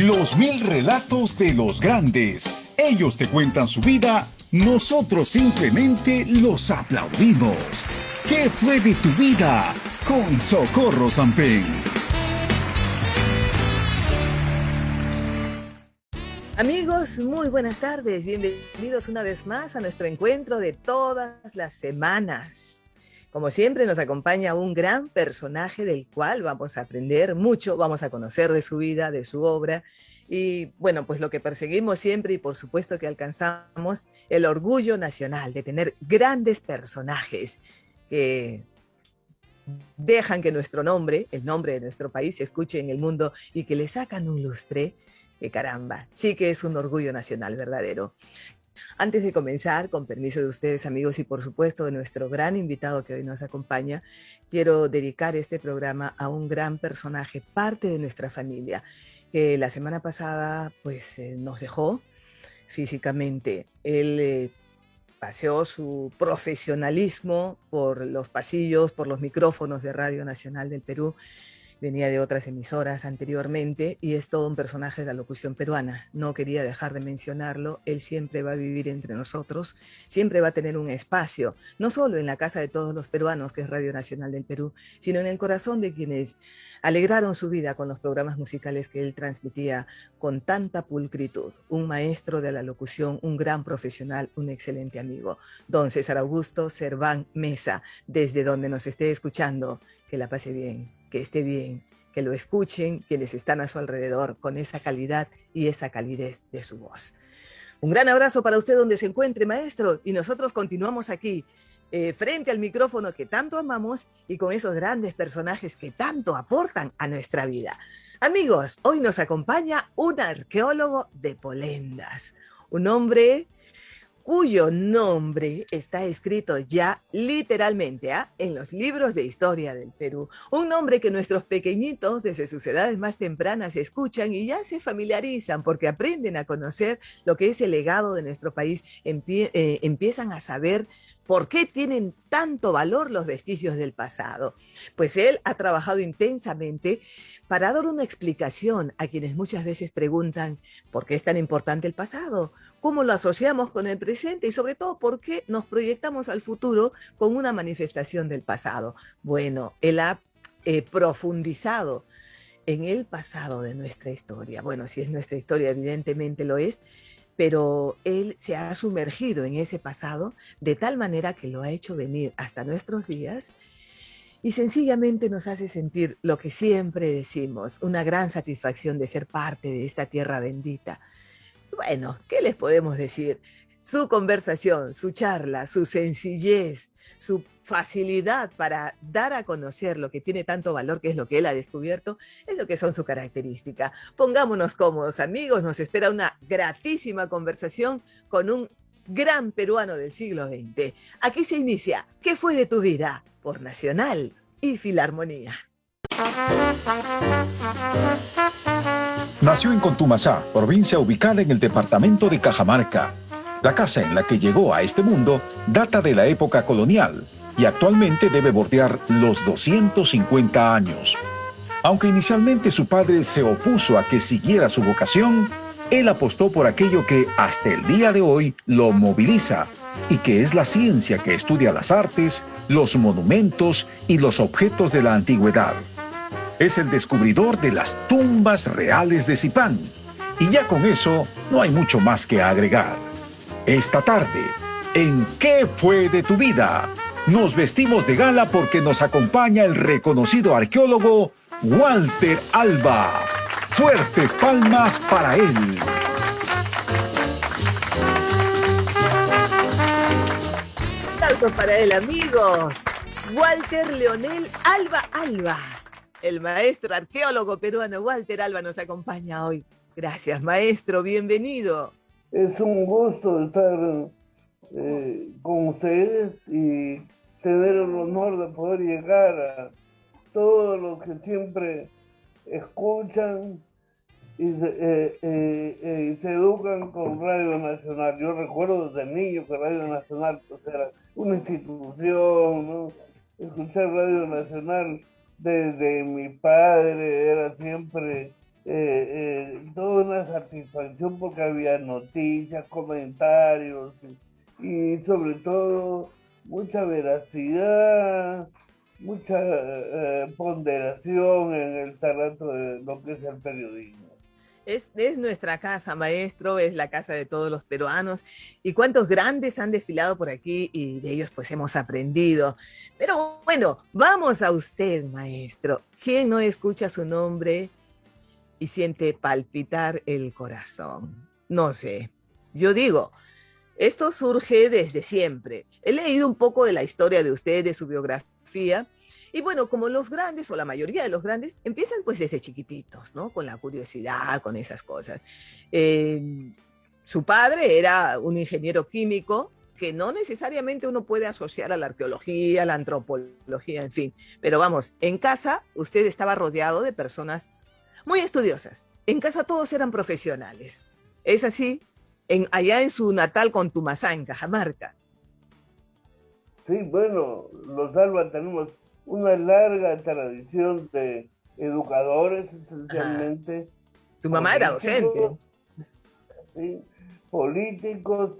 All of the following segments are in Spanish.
Los 1000 relatos de los grandes. Ellos te cuentan su vida, nosotros simplemente los aplaudimos. ¿Qué fue de tu vida? Con Socorro Sampen. Amigos, muy buenas tardes. Bienvenidos una vez más a nuestro encuentro de todas las semanas. Como siempre, nos acompaña un gran personaje del cual vamos a aprender mucho, vamos a conocer de su vida, de su obra. Y bueno, pues lo que perseguimos siempre y por supuesto que alcanzamos el orgullo nacional de tener grandes personajes que dejan que nuestro nombre, el nombre de nuestro país, se escuche en el mundo y que le sacan un lustre. Que caramba, sí que es un orgullo nacional verdadero. Antes de comenzar, con permiso de ustedes, amigos, y por supuesto de nuestro gran invitado que hoy nos acompaña, quiero dedicar este programa a un gran personaje, parte de nuestra familia, que la semana pasada pues nos dejó físicamente. Él paseó su profesionalismo por los pasillos, por los micrófonos de Radio Nacional del Perú. Venía de otras emisoras anteriormente y es todo un personaje de la locución peruana. No quería dejar de mencionarlo. Él siempre va a vivir entre nosotros, siempre va a tener un espacio, no solo en la casa de todos los peruanos, que es Radio Nacional del Perú, sino en el corazón de quienes alegraron su vida con los programas musicales que él transmitía con tanta pulcritud. Un maestro de la locución, un gran profesional, un excelente amigo. Don César Augusto Serván Mesa, desde donde nos esté escuchando, que la pase bien, que esté bien, que lo escuchen quienes están a su alrededor con esa calidad y esa calidez de su voz. Un gran abrazo para usted donde se encuentre, maestro, y nosotros continuamos aquí, frente al micrófono que tanto amamos y con esos grandes personajes que tanto aportan a nuestra vida. Amigos, hoy nos acompaña un arqueólogo de Polendas, un hombre cuyo nombre está escrito ya literalmente en los libros de historia del Perú. Un nombre que nuestros pequeñitos desde sus edades más tempranas escuchan y ya se familiarizan porque aprenden a conocer lo que es el legado de nuestro país, empiezan a saber por qué tienen tanto valor los vestigios del pasado. Pues él ha trabajado intensamente para dar una explicación a quienes muchas veces preguntan por qué es tan importante el pasado, cómo lo asociamos con el presente y sobre todo por qué nos proyectamos al futuro con una manifestación del pasado. Bueno, él ha profundizado en el pasado de nuestra historia. Bueno, si es nuestra historia, evidentemente lo es, pero él se ha sumergido en ese pasado de tal manera que lo ha hecho venir hasta nuestros días y sencillamente nos hace sentir lo que siempre decimos, una gran satisfacción de ser parte de esta tierra bendita. Bueno, ¿qué les podemos decir? Su conversación, su charla, su sencillez, su facilidad para dar a conocer lo que tiene tanto valor, que es lo que él ha descubierto, es lo que son su característica. Pongámonos cómodos, amigos, nos espera una gratísima conversación con un gran peruano del siglo XX. Aquí se inicia ¿Qué fue de tu vida? Por Nacional y Filarmonía. Nació en Contumasá, provincia ubicada en el departamento de Cajamarca. La casa en la que llegó a este mundo data de la época colonial y actualmente debe bordear los 250 años. Aunque inicialmente su padre se opuso a que siguiera su vocación, él apostó por aquello que hasta el día de hoy lo moviliza y que es la ciencia que estudia las artes, los monumentos y los objetos de la antigüedad. Es el descubridor de las tumbas reales de Zipán. Y ya con eso no hay mucho más que agregar. Esta tarde, en ¿Qué fue de tu vida? Nos vestimos de gala porque nos acompaña el reconocido arqueólogo Walter Alba. Fuertes palmas para él. Aplausos para él, amigos. Walter Leonel Alba. El maestro arqueólogo peruano Walter Alba nos acompaña hoy. Gracias, maestro, bienvenido. Es un gusto estar con ustedes y tener el honor de poder llegar a todos los que siempre escuchan y se educan con Radio Nacional. Yo recuerdo desde niño que Radio Nacional pues, era una institución, ¿no? Escuchar Radio Nacional desde mi padre era siempre toda una satisfacción porque había noticias, comentarios y sobre todo mucha veracidad, mucha ponderación en el trato de lo que es el periodismo. Es nuestra casa, maestro, es la casa de todos los peruanos. Y cuántos grandes han desfilado por aquí y de ellos pues hemos aprendido. Pero bueno, vamos a usted, maestro. ¿Quién no escucha su nombre y siente palpitar el corazón? No sé. Yo digo, esto surge desde siempre. He leído un poco de la historia de usted, de su biografía. Y bueno, como los grandes, o la mayoría de los grandes, empiezan pues desde chiquititos, ¿no? Con la curiosidad, con esas cosas. Eh, Su padre era un ingeniero químico que no necesariamente uno puede asociar a la arqueología, a la antropología, en fin. Pero vamos, en casa usted estaba rodeado de personas muy estudiosas. En casa todos eran profesionales. ¿Es así? Allá en su natal Contumasá, en Cajamarca. Sí, bueno, los Alba tenemos una larga tradición de educadores, Ajá. esencialmente Tu mamá era políticos, docente. ¿sí? Políticos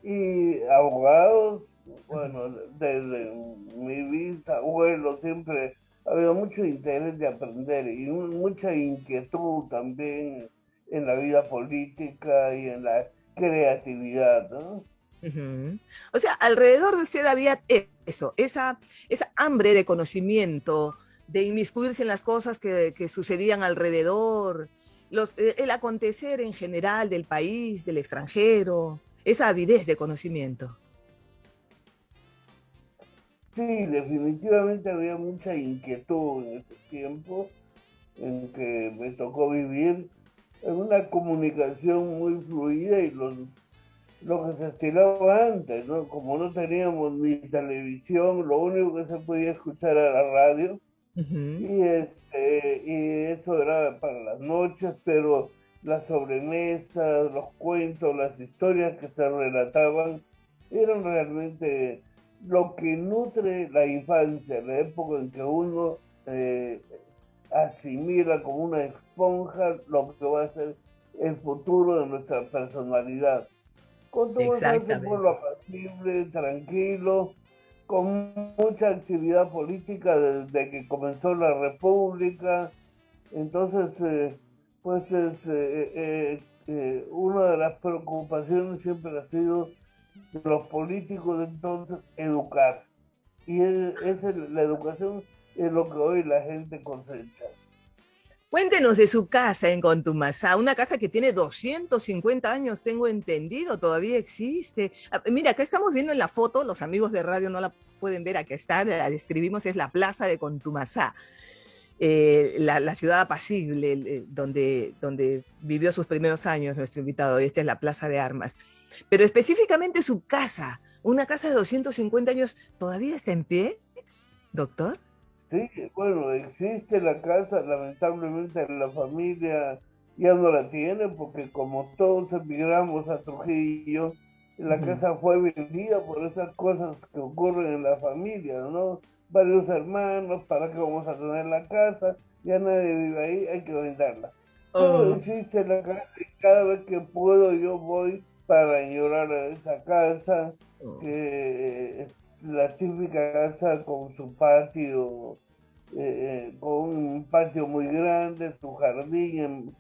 y abogados. Bueno, desde mi bisabuelo siempre ha habido mucho interés de aprender y mucha inquietud también en la vida política y en la creatividad, ¿no? Ujú. O sea, alrededor de usted había eso, esa hambre de conocimiento, de inmiscuirse en las cosas que sucedían alrededor, el acontecer en general del país, del extranjero, esa avidez de conocimiento. Sí, definitivamente había mucha inquietud en ese tiempo en que me tocó vivir en una comunicación muy fluida y lo que se estilaba antes, ¿no? Como no teníamos ni televisión, lo único que se podía escuchar era la radio Ujú. y eso era para las noches, pero las sobremesas, los cuentos, las historias que se relataban eran realmente lo que nutre la infancia, la época en que uno eh, asimila como una esponja lo que va a ser el futuro de nuestra personalidad. Contumaxa es un pueblo Exactamente. apacible, tranquilo, con mucha actividad política desde que comenzó la República. Entonces, pues una de las preocupaciones siempre ha sido de los políticos de entonces educar. Y la educación es lo que hoy la gente cosecha. Cuéntenos de su casa en Contumasá, una casa que tiene 250 años, tengo entendido, todavía existe. Ah, mira, acá estamos viendo en la foto, los amigos de radio no la pueden ver, acá está, la describimos, es la plaza de Contumasá, la ciudad apacible, donde vivió sus primeros años nuestro invitado, y esta es la Plaza de Armas. Pero específicamente su casa, una casa de 250 años, ¿todavía está en pie, doctor? Sí, bueno, existe la casa, lamentablemente la familia ya no la tiene porque como todos emigramos a Trujillo, la Ujú. casa fue vendida por esas cosas que ocurren en la familia, ¿no? Varios hermanos, ¿para qué vamos a tener la casa? Ya nadie vive ahí, hay que venderla. Pero Oh, existe la casa y cada vez que puedo yo voy para añorar a esa casa, oh. que es la típica casa con su patio con un patio muy grande, su jardín,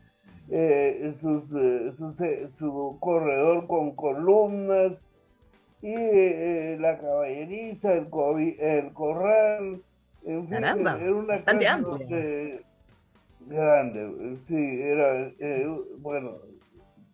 su corredor con columnas y la caballeriza, el corral, en fin, Caramba, era una bastante casa amplia. grande, sí, era, bueno,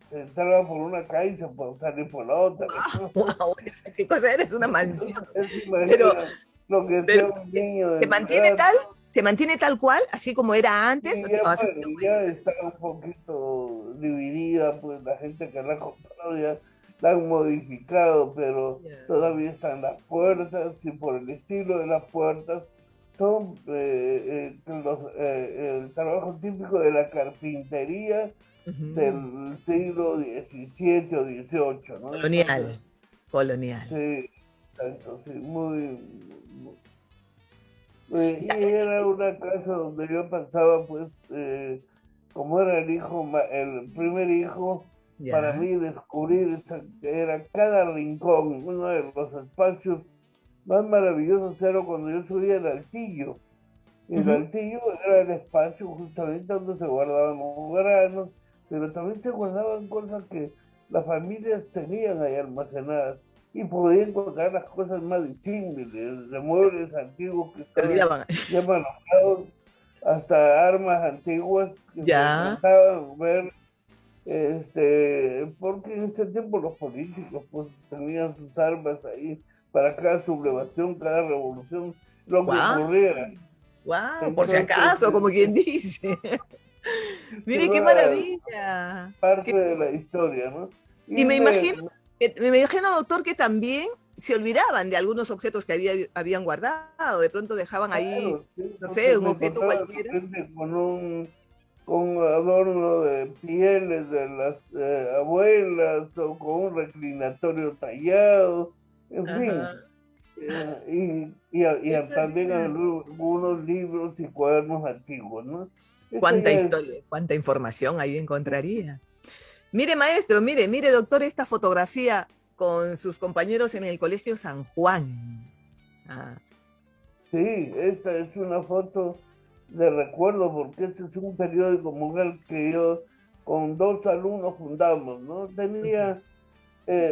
se entraba por una calle y se puede salir por la otra. Wow, qué cosa eres una mansión. Entonces, se Pero, imagina lo que sea pero un niño de ¿se mi mantiene edad. tal? ¿Se mantiene tal cual, así como era antes? Sí, ya, ¿O ha bueno, sufrido ya modificaciones? está un poquito dividida, pues la gente que la ha comprado ya la han modificado, pero Ya. todavía están las puertas y por el estilo de las puertas son el trabajo típico de la carpintería Ujú. del siglo XVII o XVIII, ¿no? Entonces, Colonial, colonial. sí, exacto, sí, muy, Ya, Y era una casa donde yo pasaba, pues, como era el hijo, el primer hijo, para ya. mí descubrir era cada rincón, uno de los espacios más maravillosos era cuando yo subía al altillo. El Ujú. altillo era el espacio justamente donde se guardaban los granos, pero también se guardaban cosas que las familias tenían ahí almacenadas y podía encontrar las cosas más disímiles, de muebles antiguos que Se estaban olvidaban. ya manoseados, hasta armas antiguas que me Ya. encantaban ver, porque en ese tiempo los políticos pues tenían sus armas ahí para cada sublevación, cada revolución, lo que Guau, ocurriera. guau, por si Entonces, acaso, como quien dice. Mire qué toda maravilla. parte de la historia, ¿no? Y Y me me, imagino, me imagino, doctor, que también se olvidaban de algunos objetos que habían guardado. De pronto dejaban ahí, claro, sí, no porque sé, un me objeto encontraba de cualquiera. repente con un adorno de pieles de las abuelas o con un reclinatorio tallado, en fin. Ajá. Y Qué también fascinante. algunos libros y cuadernos antiguos, ¿no? Eso Cuánta ya es, historia, cuánta información ahí encontraría. Mire, maestro, mire, doctor, esta fotografía con sus compañeros en el Colegio San Juan. Ah, sí, esta es una foto de recuerdo porque este es un periódico mundial que yo con dos alumnos fundamos, ¿no? ujú, Tenía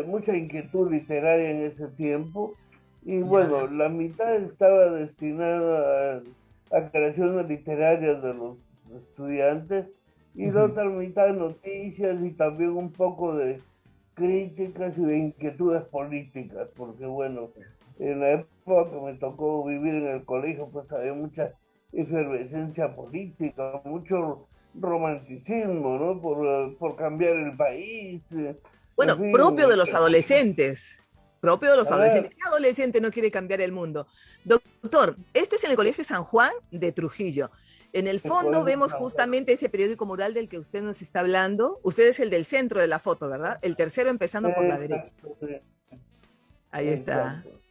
mucha inquietud literaria en ese tiempo y bueno, ya. la mitad estaba destinada a creaciones literarias de los estudiantes y la Ujú. otra mitad noticias y también un poco de críticas y de inquietudes políticas, porque bueno, en la época que me tocó vivir en el colegio, pues había mucha efervescencia política, mucho romanticismo, ¿no? Por cambiar el país, en Bueno, propio de fin, los adolescentes. Propio de los claro, adolescentes. ¿Qué adolescente no quiere cambiar el mundo? Doctor, esto es en el Colegio San Juan de Trujillo. En el el fondo colegio vemos San Juan, justamente ese periódico mural del que usted nos está hablando. Usted es el del centro de la foto, ¿verdad? El tercero empezando por la derecha. exacto, sí, Ahí está. exacto.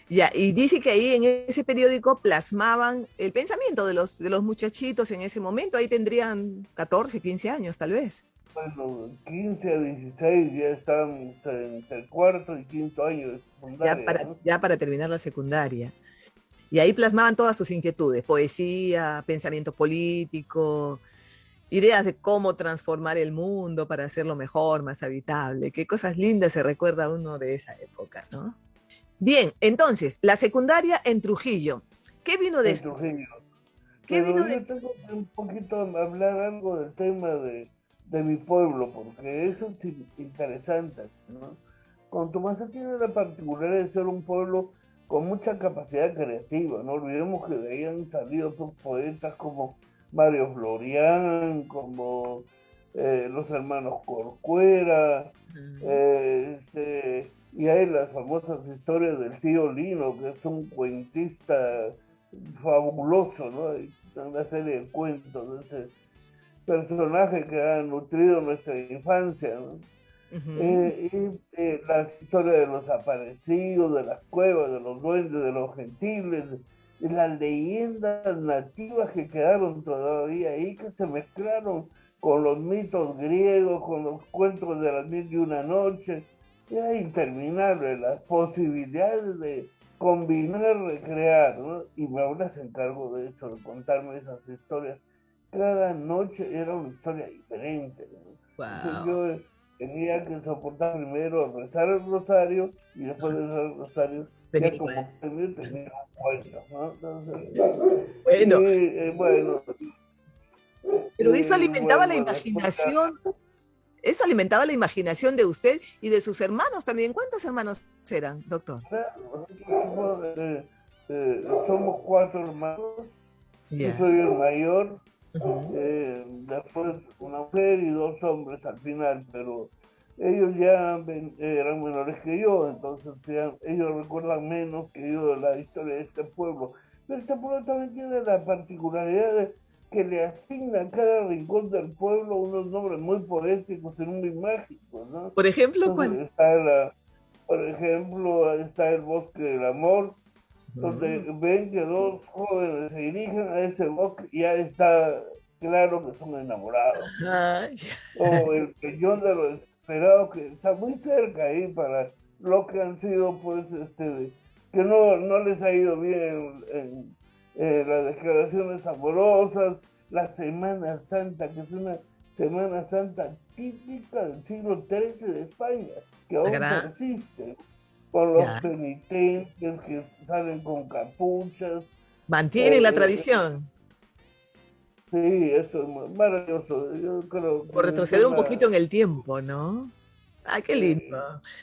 Ya, y dice que ahí en ese periódico plasmaban el pensamiento de los muchachitos en ese momento. Ahí tendrían 14, 15 años, tal vez. Bueno, 15 a 16 ya estábamos entre el cuarto y quinto año de secundaria, ¿no? Ya para terminar la secundaria. Y ahí plasmaban todas sus inquietudes, poesía, pensamiento político, ideas de cómo transformar el mundo para hacerlo mejor, más habitable. Qué cosas lindas se recuerda uno de esa época, ¿no? Bien, entonces, la secundaria en Trujillo. ¿Qué vino En después? Trujillo. ¿Qué Pero vino yo después? tengo que un poquito hablar algo del tema de mi pueblo, porque eso es interesante, ¿no? Contumace tiene la particularidad de ser un pueblo con mucha capacidad creativa, no olvidemos que de ahí han salido pues, poetas como Mario Florián, como los hermanos Corcuera, y hay las famosas historias del tío Lino, que es un cuentista fabuloso, ¿no? Hay una serie de cuentos de ese personaje que ha nutrido nuestra infancia, ¿no? Ujú. Las historias de los aparecidos, de las cuevas, de los duendes, de los gentiles, de las leyendas nativas que quedaron todavía ahí, que se mezclaron con los mitos griegos, con los cuentos de las mil y una noches. Era interminable las posibilidades de combinar, recrear, ¿no? Y me ahora se encargo de eso, de contarme esas historias. Cada noche era una historia diferente, ¿no? Entonces Wow. yo tenía que soportar primero rezar el rosario y después de rezar el rosario ya Película. como premio tenía un cuento, ¿no? Entonces, Bueno, bueno, pero eso alimentaba la bueno, después ya imaginación, eso alimentaba la imaginación de usted y de sus hermanos también. ¿Cuántos hermanos eran, doctor? nosotros somos cuatro hermanos, yo Ya. soy el mayor, Ujú. después una mujer y dos hombres al final, pero ellos ya eran menores que yo, entonces ya, ellos recuerdan menos que yo de la historia de este pueblo. Pero este pueblo también tiene la particularidad de que le asigna a cada rincón del pueblo unos nombres muy poéticos y muy mágicos, ¿no? Por ejemplo, ¿cuál? Entonces por ejemplo, está el Bosque del Amor, donde ven que dos jóvenes se dirigen a ese bosque, ya está claro que son enamorados. Ay, O el peñón de los esperados, que está muy cerca ahí para lo que han sido, pues, que no les ha ido bien en las declaraciones amorosas, la Semana Santa, que es una Semana Santa típica del siglo XIII de España, que la aún gran... persiste, con los Ya. penitentes que salen con capuchas. Mantienen la eh, tradición. sí, eso es maravilloso. Yo creo Por que es retroceder un poquito una... en el tiempo, ¿no? Ah, qué eh, lindo.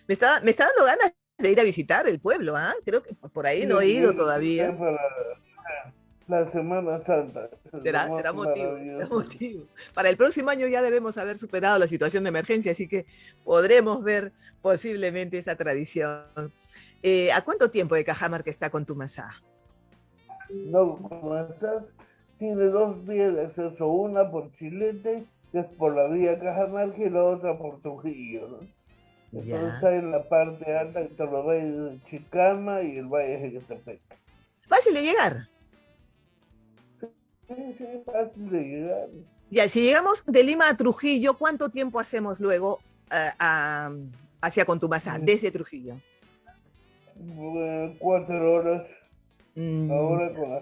Me está dando ganas de ir a visitar el pueblo, ¿ah? Creo que por ahí no he ido y todavía. para la Semana Santa, eso es lo más Será motivo, será maravilloso. motivo. Para el próximo año ya debemos haber superado la situación de emergencia, así que podremos ver posiblemente esa tradición. ¿A cuánto tiempo de Cajamarca está con Tumasá? No, como estás, tiene dos vías de acceso, una por Chilete, que es por la vía Cajamarca, y la otra por Trujillo, ¿no? Entonces Ya. está en la parte alta entre los valles de Chicama y el valle de Jequetepec. Fácil de llegar. Sí, sí, es fácil de llegar. Ya, si llegamos de Lima a Trujillo, ¿cuánto tiempo hacemos luego hacia Contumazá, desde Trujillo? 4 horas, Mm, ahora con la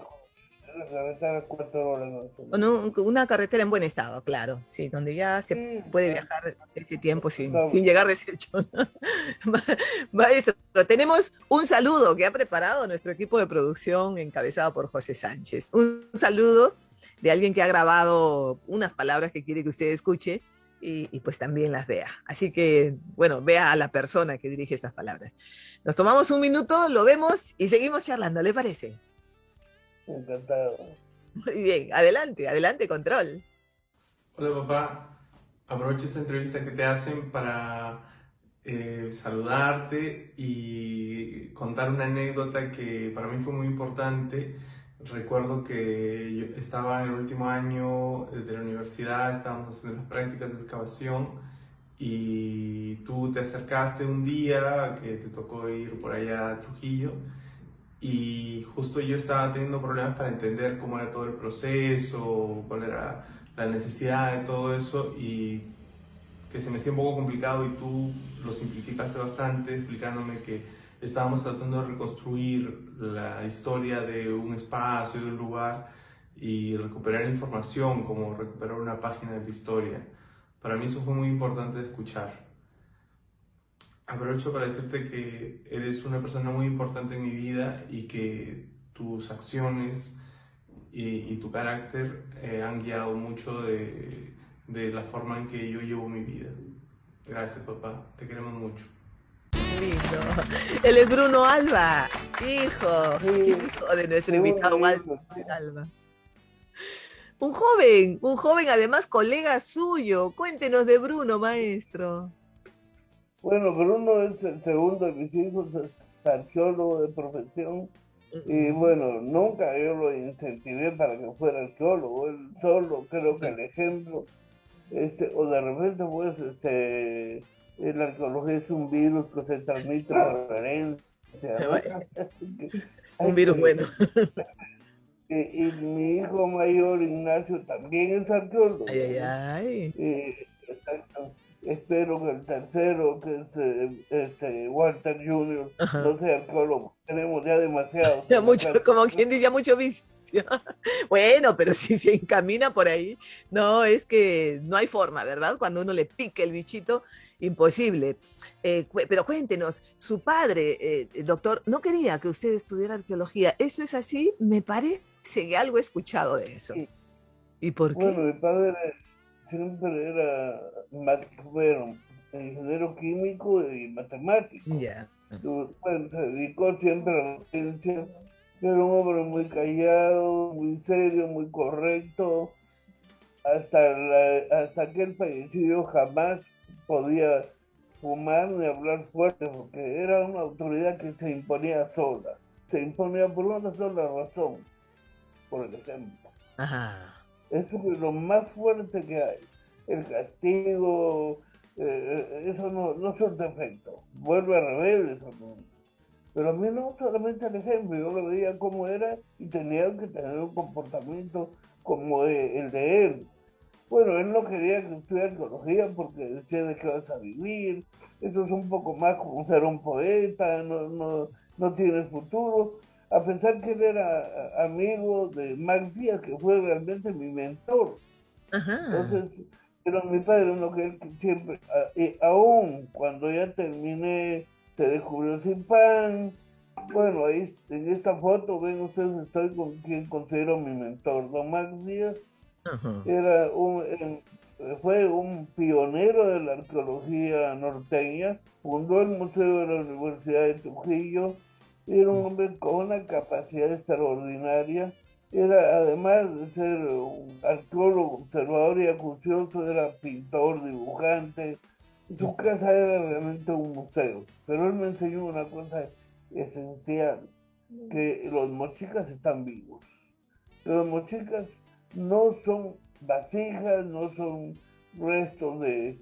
carretera 4 horas más o menos. una carretera en buen estado, claro, sí, donde ya se Sí, puede viajar ese tiempo está- sin llegar deshecho. ¿No? Maestro, tenemos un saludo que ha preparado nuestro equipo de producción encabezado por José Sánchez. Un saludo de alguien que ha grabado unas palabras que quiere que usted escuche y pues también las vea. Así que, bueno, vea a la persona que dirige esas palabras. Nos tomamos un minuto, lo vemos y seguimos charlando, ¿le parece? encantado. Muy bien, adelante, adelante, control. Hola papá, aprovecho esta entrevista que te hacen para saludarte y contar una anécdota que para mí fue muy importante. Recuerdo que yo estaba en el último año de la universidad, estábamos haciendo las prácticas de excavación y tú te acercaste un día que te tocó ir por allá a Trujillo y justo yo estaba teniendo problemas para entender cómo era todo el proceso, cuál era la necesidad de todo eso y que se me hacía un poco complicado y tú lo simplificaste bastante explicándome que estábamos tratando de reconstruir la historia de un espacio, de un lugar y recuperar información, como recuperar una página de la historia. Para mí eso fue muy importante de escuchar. Aprovecho para decirte que eres una persona muy importante en mi vida y que tus acciones y tu carácter han guiado mucho de la forma en que yo llevo mi vida. Gracias, papá. Te queremos mucho. Lindo. Él es Bruno Alba, Sí, hijo de nuestro invitado segundo Walter hijo, sí. Alba. Un joven además colega suyo. Cuéntenos de Bruno, maestro. Bueno, Bruno es el segundo de mis hijos, es arqueólogo de profesión. Y bueno, nunca yo lo incentivé para que fuera arqueólogo, él solo creo que el ejemplo, o de repente pues, la arqueología es un virus que se transmite por herencia, ¿no? Así que Un hay virus que, bueno. y mi hijo mayor, Ignacio, también es arqueólogo, Ay, ay, ¿no? ay. Exacto. Espero que el tercero, que es Walter Jr., Ajá. no sea arqueólogo. Tenemos ya demasiados Ya en la mucho, casa. como quien dice, ya mucho vicio. Bueno, pero si se encamina por ahí, no, es que no hay forma, ¿verdad? Cuando uno le pique el bichito, imposible. Pero cuéntenos, su padre, doctor, no quería que usted estudiara arqueología. ¿Eso es así? Me parece que algo he escuchado de eso. Sí. ¿Y por Bueno, qué? mi padre siempre era, bueno, ingeniero químico y matemático. Ya. Bueno, se dedicó siempre a la ciencia. Era un hombre muy callado, muy serio, muy correcto. Hasta que él falleció jamás podía fumar ni hablar fuerte, porque era una autoridad que se imponía sola. Se imponía por una sola razón, por el ejemplo. Ajá. Eso es lo más fuerte que hay. El castigo, eso no surte efecto. Vuelve a rebelde, eso no. Pero a mí no solamente el ejemplo, yo lo veía como era y tenía que tener un comportamiento como el de él. Bueno, él no quería que estudiara arqueología porque decía de qué vas a vivir, eso es un poco más como ser un poeta, no tiene futuro, a pesar que él era amigo de Max Díaz, que fue realmente mi mentor. Ajá. Entonces, pero mi padre no que él siempre, aún cuando ya terminé, se descubrió sin pan. Bueno, ahí en esta foto ven ustedes, estoy con quien considero mi mentor, don Max Díaz. Ajá. Era fue un pionero de la arqueología norteña, fundó el Museo de la Universidad de Trujillo, era un hombre con una capacidad extraordinaria, era además de ser un arqueólogo, observador y acucioso, era pintor, dibujante, su casa era realmente un museo, pero él me enseñó una cosa esencial, que los mochicas están vivos. Los mochicas no son vasijas, no son restos de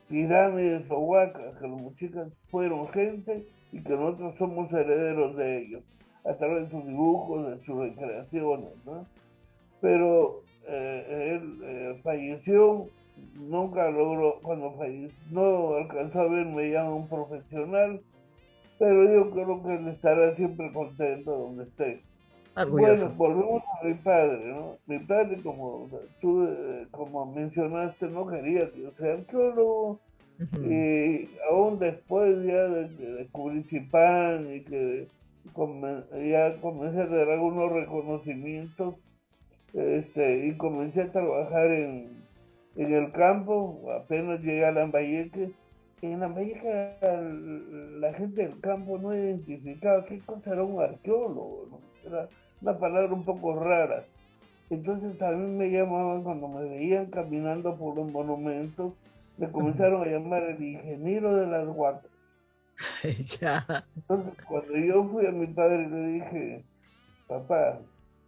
pirámides o huacas, que los mochicas fueron gente y que nosotros somos herederos de ellos, a través de sus dibujos, de sus recreaciones, ¿no? Pero él falleció, nunca logró, cuando falleció, no alcanzó a verme ya un profesional, pero yo creo que él estará siempre contento donde esté. Bueno, Orgulloso. volvemos a mi padre, ¿no? Mi padre, como tú como mencionaste, no quería que yo sea arqueólogo, Ujú. y aún después ya de descubrir Chipán y que ya comencé a tener algunos reconocimientos, y comencé a trabajar en el campo, apenas llegué a Lambayeque. En Lambayeque la gente del campo no identificaba qué cosa era un arqueólogo, ¿no? Era una palabra un poco rara. Entonces a mí me llamaban cuando me veían caminando por los monumentos, me Ujú. comenzaron a llamar el ingeniero de las huacas. Ya. Entonces cuando yo fui a mi padre le dije, papá,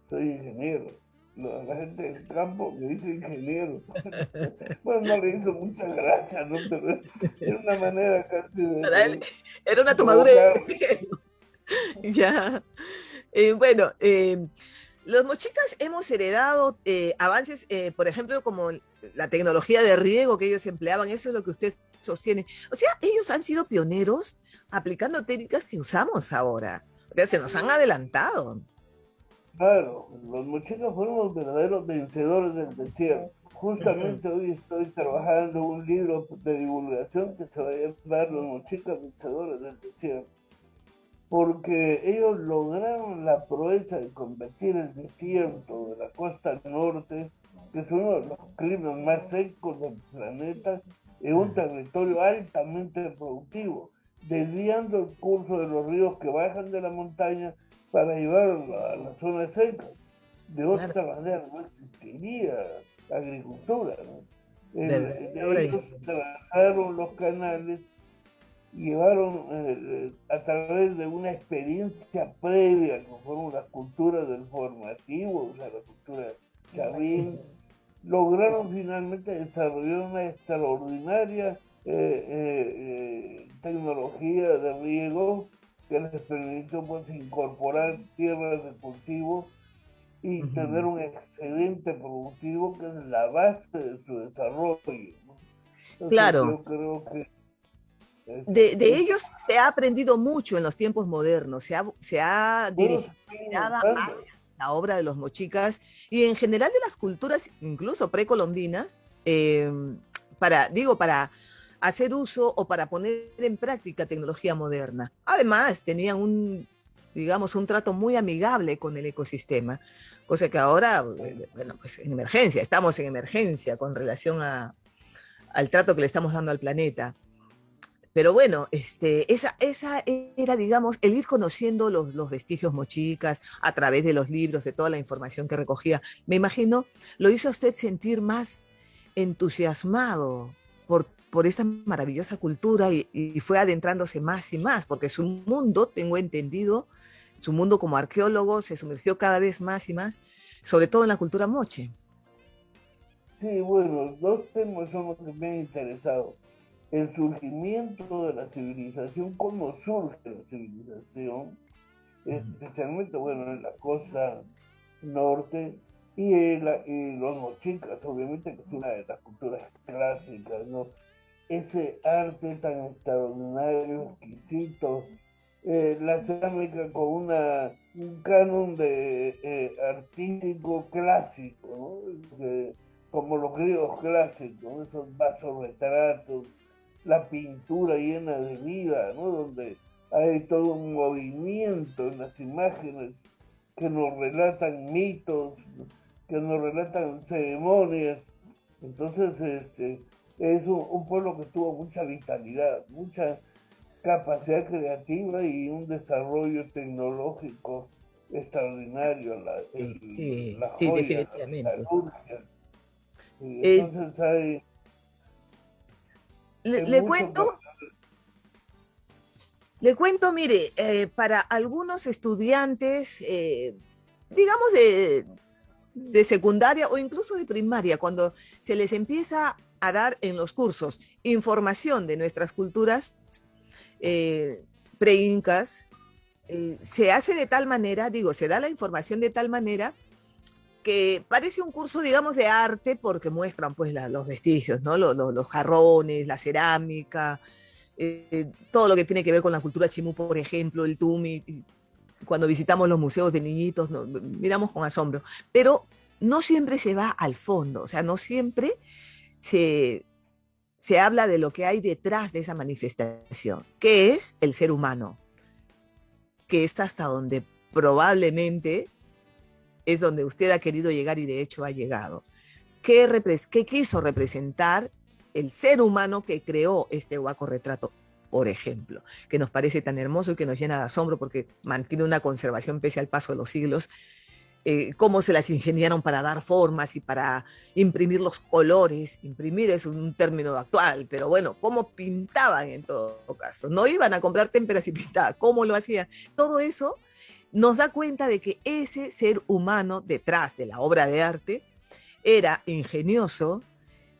soy ingeniero. La gente del campo me dice ingeniero. Bueno, no le hizo mucha gracia, ¿no? Pero era una manera casi Para él de era una tomadura de provocar. pelo. Ya. Bueno, los mochicas hemos heredado avances, por ejemplo, como la tecnología de riego que ellos empleaban, eso es lo que usted sostiene. O sea, ellos han sido pioneros aplicando técnicas que usamos ahora. O sea, se nos han adelantado. Claro, los mochilas fueron los verdaderos vencedores del desierto. Ujú. Justamente hoy estoy trabajando un libro de divulgación que se va a llamar Los mochicas vencedores del desierto, porque ellos lograron la proeza de convertir el desierto de la costa norte, que es uno de los climas más secos del planeta, en un territorio altamente productivo, desviando el curso de los ríos que bajan de la montaña para llevarlo a las zonas secas. De Claro, otra manera no existiría agricultura, ¿no? verdadera obra de Ellos ingeniería. trazaron los canales, llevaron a través de una experiencia previa, que fueron las culturas del formativo, o sea, la cultura chavín, lograron finalmente desarrollar una extraordinaria tecnología de riego que les permitió pues, incorporar tierras de cultivo y tener Ujú. un excedente productivo que es la base de su desarrollo, ¿no? Entonces Claro, yo creo que de es ellos se ha aprendido mucho en los tiempos modernos, se ha todos dirigido la están mirada inventando. hacia la obra de los mochicas y en general de las culturas, incluso precolombinas, para hacer uso o para poner en práctica tecnología moderna. Además, tenían digamos, un trato muy amigable con el ecosistema, cosa que ahora, bueno, pues en emergencia, estamos en emergencia con relación al trato que le estamos dando al planeta. Pero bueno, esa era, digamos, el ir conociendo los vestigios mochicas a través de los libros, de toda la información que recogía. Me imagino, lo hizo a usted sentir más entusiasmado por esa maravillosa cultura y fue adentrándose más y más, porque su mundo, tengo entendido, su mundo como arqueólogo se sumergió cada vez más y más, sobre todo en la cultura moche. Sí, bueno, dos temas son los que me han interesado. el surgimiento de la civilización, cómo surge la civilización, especialmente, bueno, en la costa norte, y los mochicas, obviamente, que es una de las culturas clásicas, ¿no? Ese arte tan extraordinario, exquisito, la cerámica con un canon artístico clásico, ¿no? Como los griegos clásicos, ¿no? Esos vasos retratos, la pintura llena de vida, ¿no? Donde hay todo un movimiento en las imágenes que nos relatan mitos, que nos relatan ceremonias. Entonces, es un pueblo que tuvo mucha vitalidad, mucha capacidad creativa y un desarrollo tecnológico extraordinario, Sí, la sí, joya, la definitivamente. metalurgia. Y Es, entonces hay le mucho que... cuento. Le cuento, mire, para algunos estudiantes, digamos de secundaria o incluso de primaria, cuando se les empieza a dar en los cursos información de nuestras culturas preincas, se hace de tal manera, digo, se da la información de tal manera que parece un curso, digamos, de arte porque muestran pues los vestigios, ¿no? Los jarrones, la cerámica, todo lo que tiene que ver con la cultura chimú, por ejemplo, el tumi. Cuando visitamos los museos de niñitos, miramos con asombro. Pero no siempre se va al fondo, o sea, no siempre se, se habla de lo que hay detrás de esa manifestación, que es el ser humano, que es hasta donde probablemente es donde usted ha querido llegar y de hecho ha llegado. ¿Qué quiso representar el ser humano que creó este Huaco Retrato, por ejemplo, que nos parece tan hermoso y que nos llena de asombro porque mantiene una conservación pese al paso de los siglos? Cómo se las ingeniaron para dar formas y para imprimir los colores. Imprimir es un término actual, pero bueno, cómo pintaban en todo caso. No iban a comprar témperas y pintaban, cómo lo hacían. Todo eso nos da cuenta de que ese ser humano detrás de la obra de arte era ingenioso,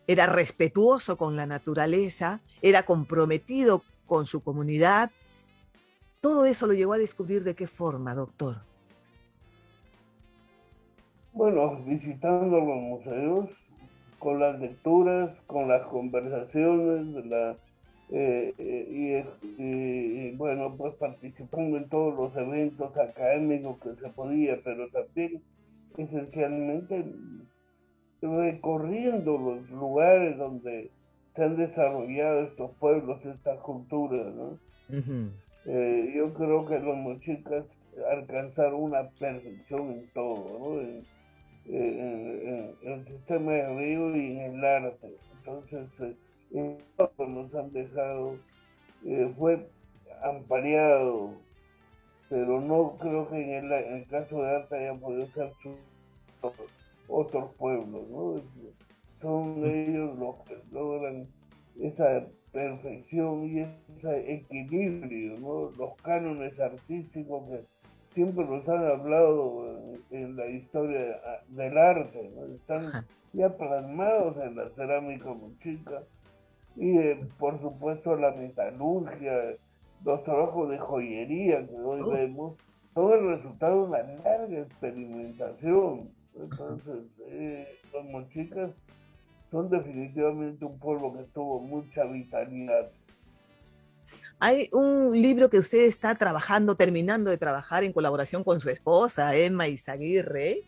era respetuoso con la naturaleza, era comprometido con su comunidad. Todo eso lo llegó a descubrir de qué forma, doctor. Bueno, visitando los museos, con las lecturas, con las conversaciones, bueno, pues participando en todos los eventos académicos que se podía, pero también esencialmente recorriendo los lugares donde se han desarrollado estos pueblos, estas culturas, ¿no? Ujú. Yo creo que los mochicas alcanzaron una perfección en todo, ¿no? En el sistema de río y en el arte. Entonces, en todo nos han dejado, fue ampliado, pero no creo que en el caso de arte haya podido ser otros pueblos, ¿no? Son ellos los que logran esa perfección y ese equilibrio, ¿no? Los cánones artísticos que siempre nos han hablado en la historia del arte, ¿no? Están ya plasmados en la cerámica mochica y por supuesto la metalurgia, los trabajos de joyería que hoy Oh, vemos, son el resultado de una larga experimentación. Entonces, los mochicas son definitivamente un pueblo que tuvo mucha vitalidad. hay un libro que usted está trabajando, terminando de trabajar en colaboración con su esposa, Emma Izaguirre,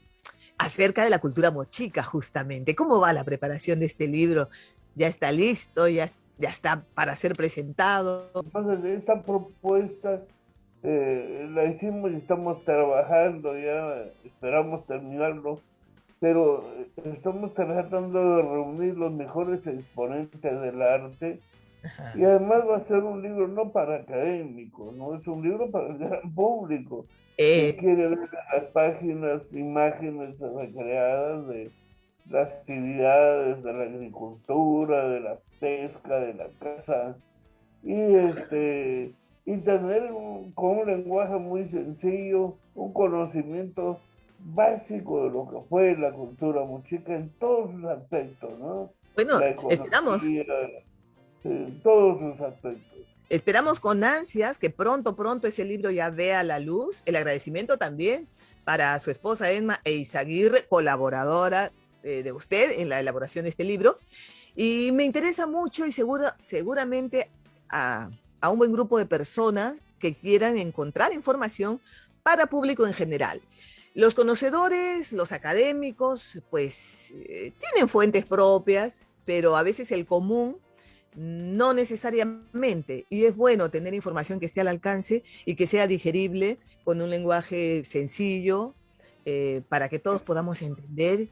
acerca de la cultura mochica, justamente. ¿Cómo va la preparación de este libro? ¿Ya está listo? ¿Ya está para ser presentado? Entonces, esta propuesta la hicimos y estamos trabajando ya, esperamos terminarlo, pero estamos tratando de reunir los mejores exponentes del arte Ajá. y además va a ser un libro no para académicos, no es un libro para el gran público que Es, quiere ver en las páginas imágenes recreadas de las actividades de la agricultura, de la pesca, de la caza, y y tener con un lenguaje muy sencillo un conocimiento básico de lo que fue la cultura mochica en todos sus aspectos, ¿no? bueno, La esperamos. ecología, todos sus aspectos. Esperamos con ansias que pronto ese libro ya vea la luz. El agradecimiento también para su esposa Emma Eizaguirre, colaboradora de usted en la elaboración de este libro. Y me interesa mucho y seguramente a un buen grupo de personas que quieran encontrar información para público en general. Los conocedores, los académicos, pues tienen fuentes propias, pero a veces el común no necesariamente. Y es bueno tener información que esté al alcance y que sea digerible con un lenguaje sencillo para que todos podamos entender,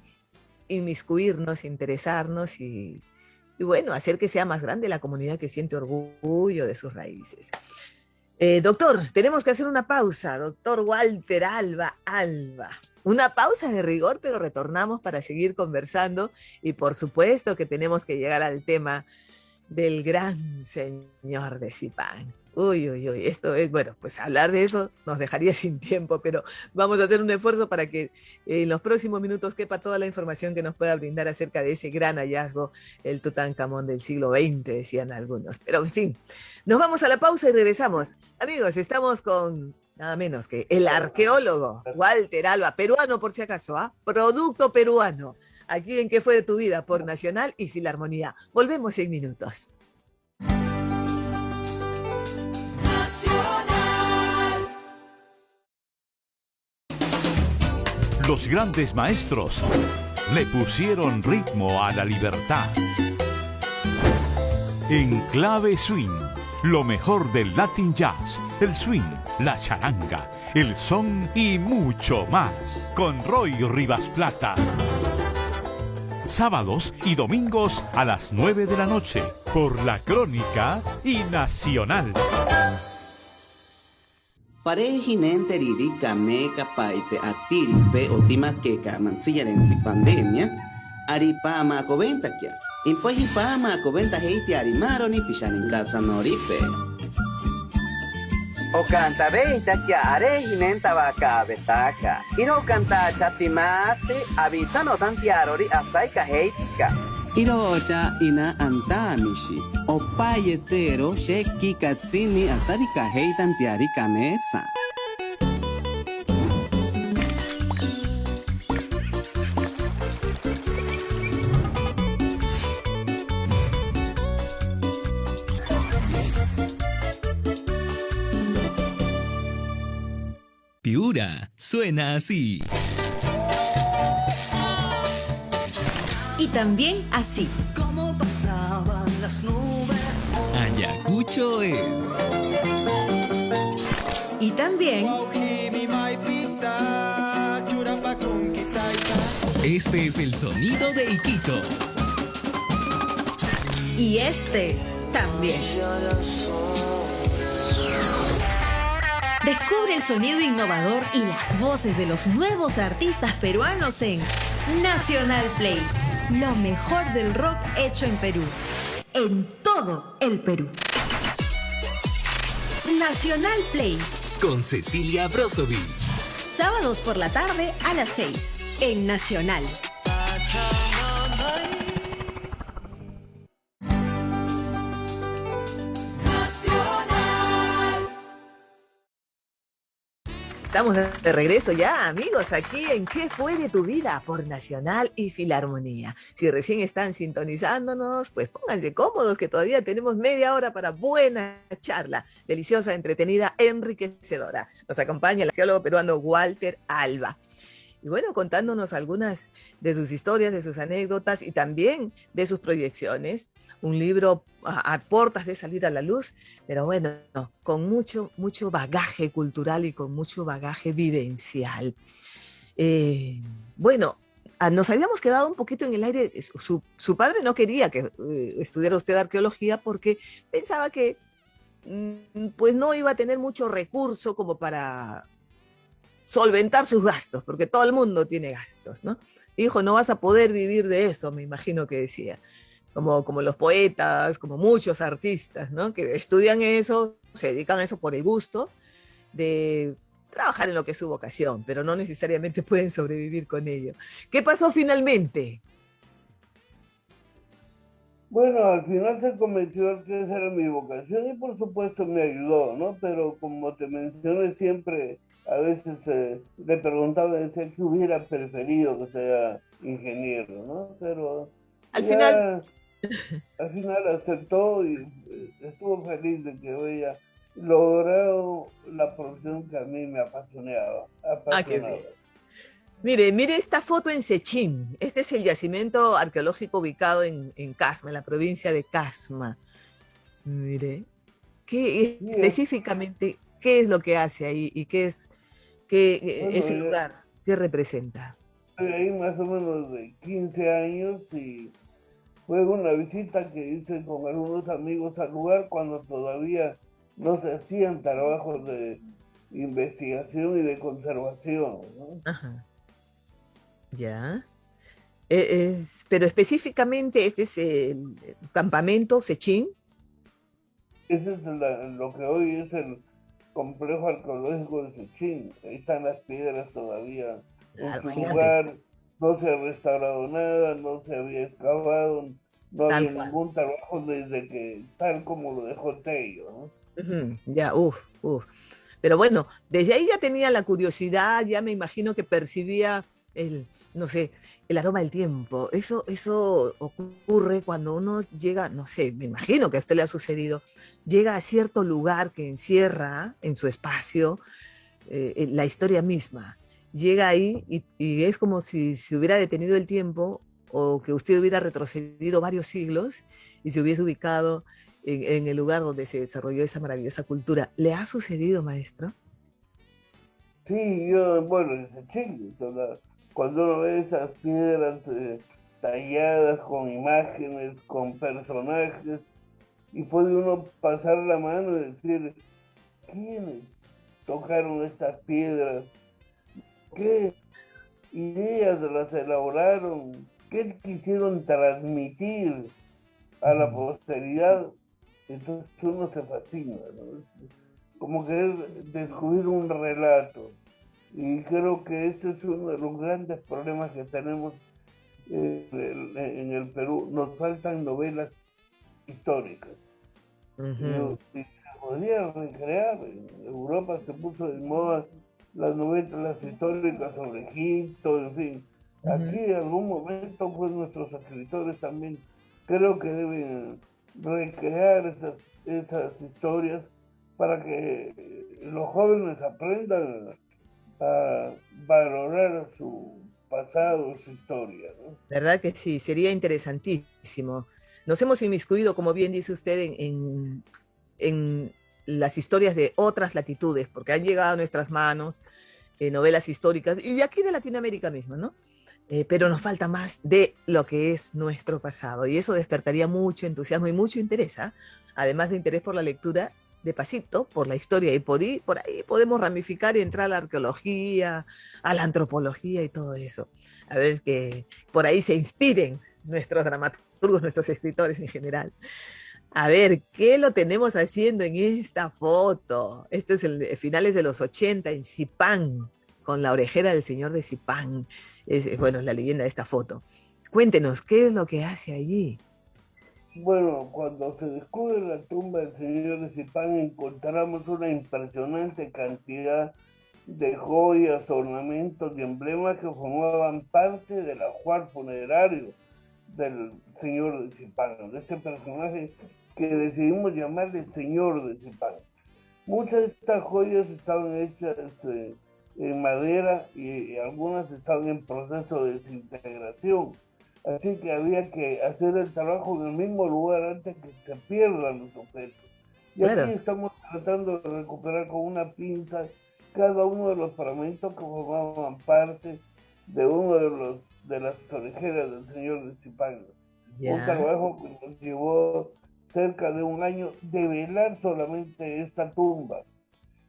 inmiscuirnos, interesarnos y bueno, hacer que sea más grande la comunidad que siente orgullo de sus raíces. Doctor, tenemos que hacer una pausa. Doctor Walter Alba. Una pausa de rigor, pero retornamos para seguir conversando y por supuesto que tenemos que llegar al tema del gran señor de Zipán. Uy, esto es, bueno, pues hablar de eso nos dejaría sin tiempo, pero vamos a hacer un esfuerzo para que en los próximos minutos quepa toda la información que nos pueda brindar acerca de ese gran hallazgo, el Tutankamón del siglo XX, decían algunos. Pero en fin, nos vamos a la pausa y regresamos. Amigos, estamos con nada menos que el arqueólogo Walter Alba, peruano por si acaso, producto peruano. Aquí en ¿Qué fue de tu vida? Por Nacional y Filarmonía. Volvemos en minutos. Los grandes maestros le pusieron ritmo a la libertad. En clave swing, lo mejor del Latin Jazz, el swing, la charanga, el son y mucho más. Con Roy Rivas Plata. Sábados y domingos a las 9 de la noche por La Crónica y Nacional. Parehinente ririka meka paite atiri pe otima keka mansiyarensi pandemia aripama coventakia impohipama coventa heiti arimaroni pishanin casa noripe o canta veita kia arehinenta vaca betaka iro canta chatimasi habitano tantiarori asaika heitika Irocha ina antamishi opayetero sheki katsini asarika heitan tiarika metsa. Piura suena así. Y también así. Como pasaban las nubes. Ayacucho es. Y también. Este es el sonido de Iquitos. Y este también. Descubre el sonido innovador y las voces de los nuevos artistas peruanos en Nacional Play. Lo mejor del rock hecho en Perú. En todo el Perú. Nacional Play. Con Cecilia Brozovic. Sábados por la tarde a las 6. En Nacional. Estamos de regreso ya, amigos, aquí en ¿Qué fue de tu vida? Por Nacional y Filarmonía. Si recién están sintonizándonos, pues pónganse cómodos que todavía tenemos media hora para buena charla, deliciosa, entretenida, enriquecedora. Nos acompaña el arqueólogo peruano Walter Alba. Y bueno, contándonos algunas de sus historias, de sus anécdotas y también de sus proyecciones. Un libro a puertas de salir a la luz, pero bueno, con mucho bagaje cultural y con mucho bagaje vivencial. Bueno, nos habíamos quedado un poquito en el aire. Su padre no quería que estudiara usted arqueología porque pensaba que pues no iba a tener mucho recurso como para solventar sus gastos, porque todo el mundo tiene gastos, ¿no? Hijo, no vas a poder vivir de eso, me imagino que decía. Como los poetas, como muchos artistas, ¿no? Que estudian eso, se dedican a eso por el gusto de trabajar en lo que es su vocación, pero no necesariamente pueden sobrevivir con ello. ¿Qué pasó finalmente? Bueno, al final se convenció que esa era mi vocación y por supuesto me ayudó, ¿no? Pero como te mencioné siempre, a veces le preguntaba, decía que hubiera preferido que sea ingeniero, ¿no? Pero Al final, ya al final aceptó y estuvo feliz de que haya logrado la profesión que a mí me apasionaba. qué apasionaba. bien. Mire esta foto en Sechín. Este es el yacimiento arqueológico ubicado en Casma, en la provincia de Casma. Mire, ¿qué Sí, específicamente, qué es lo que hace ahí y qué es bueno, ese lugar? ¿Qué representa? estoy ahí más o menos de 15 años y fue una visita que hice con algunos amigos al lugar cuando todavía no se hacían trabajos de investigación y de conservación, ¿no? Ajá. Ya. Pero específicamente este es el campamento Sechín. Ese es lo que hoy es el complejo arqueológico de Sechín. Ahí están las piedras todavía en Claro, su gigantes. lugar, no se ha restaurado nada, no se había excavado, no Tal había cual. ningún trabajo desde que, tal como lo dejó Tello, ¿no? Ujú, ya, uff. Pero bueno, desde ahí ya tenía la curiosidad, ya me imagino que percibía no sé, el aroma del tiempo. Eso ocurre cuando uno llega, no sé, me imagino que a usted le ha sucedido, llega a cierto lugar que encierra en su espacio la historia misma. Llega ahí y es como si se hubiera detenido el tiempo o que usted hubiera retrocedido varios siglos y se hubiese ubicado en el lugar donde se desarrolló esa maravillosa cultura. ¿Le ha sucedido, maestro? Sí, yo, bueno, ese Chile, o sea, cuando uno ve esas piedras talladas con imágenes, con personajes, y puede uno pasar la mano y decir, ¿quiénes tocaron estas piedras? ¿Qué ideas las elaboraron? ¿Qué quisieron transmitir a la Ujú. posteridad? Entonces uno se fascina, ¿no? Como querer descubrir un relato. Y creo que este es uno de los grandes problemas que tenemos en el Perú. Nos faltan novelas históricas. Ujú. Y se podría recrear. En Europa se puso de moda las novelas históricas sobre Egipto, en fin. Aquí Ujú. en algún momento, pues nuestros escritores también creo que deben recrear esas historias para que los jóvenes aprendan a valorar su pasado, su historia, ¿no? ¿Verdad que sí? Sería interesantísimo. Nos hemos inmiscuido, como bien dice usted, en las historias de otras latitudes, porque han llegado a nuestras manos novelas históricas, y de aquí de Latinoamérica mismo, ¿no? Pero nos falta más de lo que es nuestro pasado, y eso despertaría mucho entusiasmo y mucho interés, ¿ah? Además de interés por la lectura, de pasito, por la historia, y por ahí podemos ramificar y entrar a la arqueología, a la antropología y todo eso. A ver que por ahí se inspiren nuestros dramaturgos, nuestros escritores en general. A ver, ¿qué lo tenemos haciendo en esta foto? Esto es finales de los 80 en Zipán, con la orejera del señor de Zipán. Bueno, es la leyenda de esta foto. Cuéntenos, ¿qué es lo que hace allí? Bueno, cuando se descubre la tumba del señor de Zipán encontramos una impresionante cantidad de joyas, ornamentos y emblemas que formaban parte del ajuar funerario del señor de Zipán, de este personaje que decidimos llamarle señor de Zipán. Muchas de estas joyas estaban hechas en madera y algunas estaban en proceso de desintegración. Así que había que hacer el trabajo en el mismo lugar antes que se pierdan los objetos. Y aquí Claro. estamos tratando de recuperar con una pinza cada uno de los fragmentos que formaban parte de uno de las orejeras del señor de Zipán. Un Ya. trabajo que nos llevó cerca de un año de velar solamente esta tumba,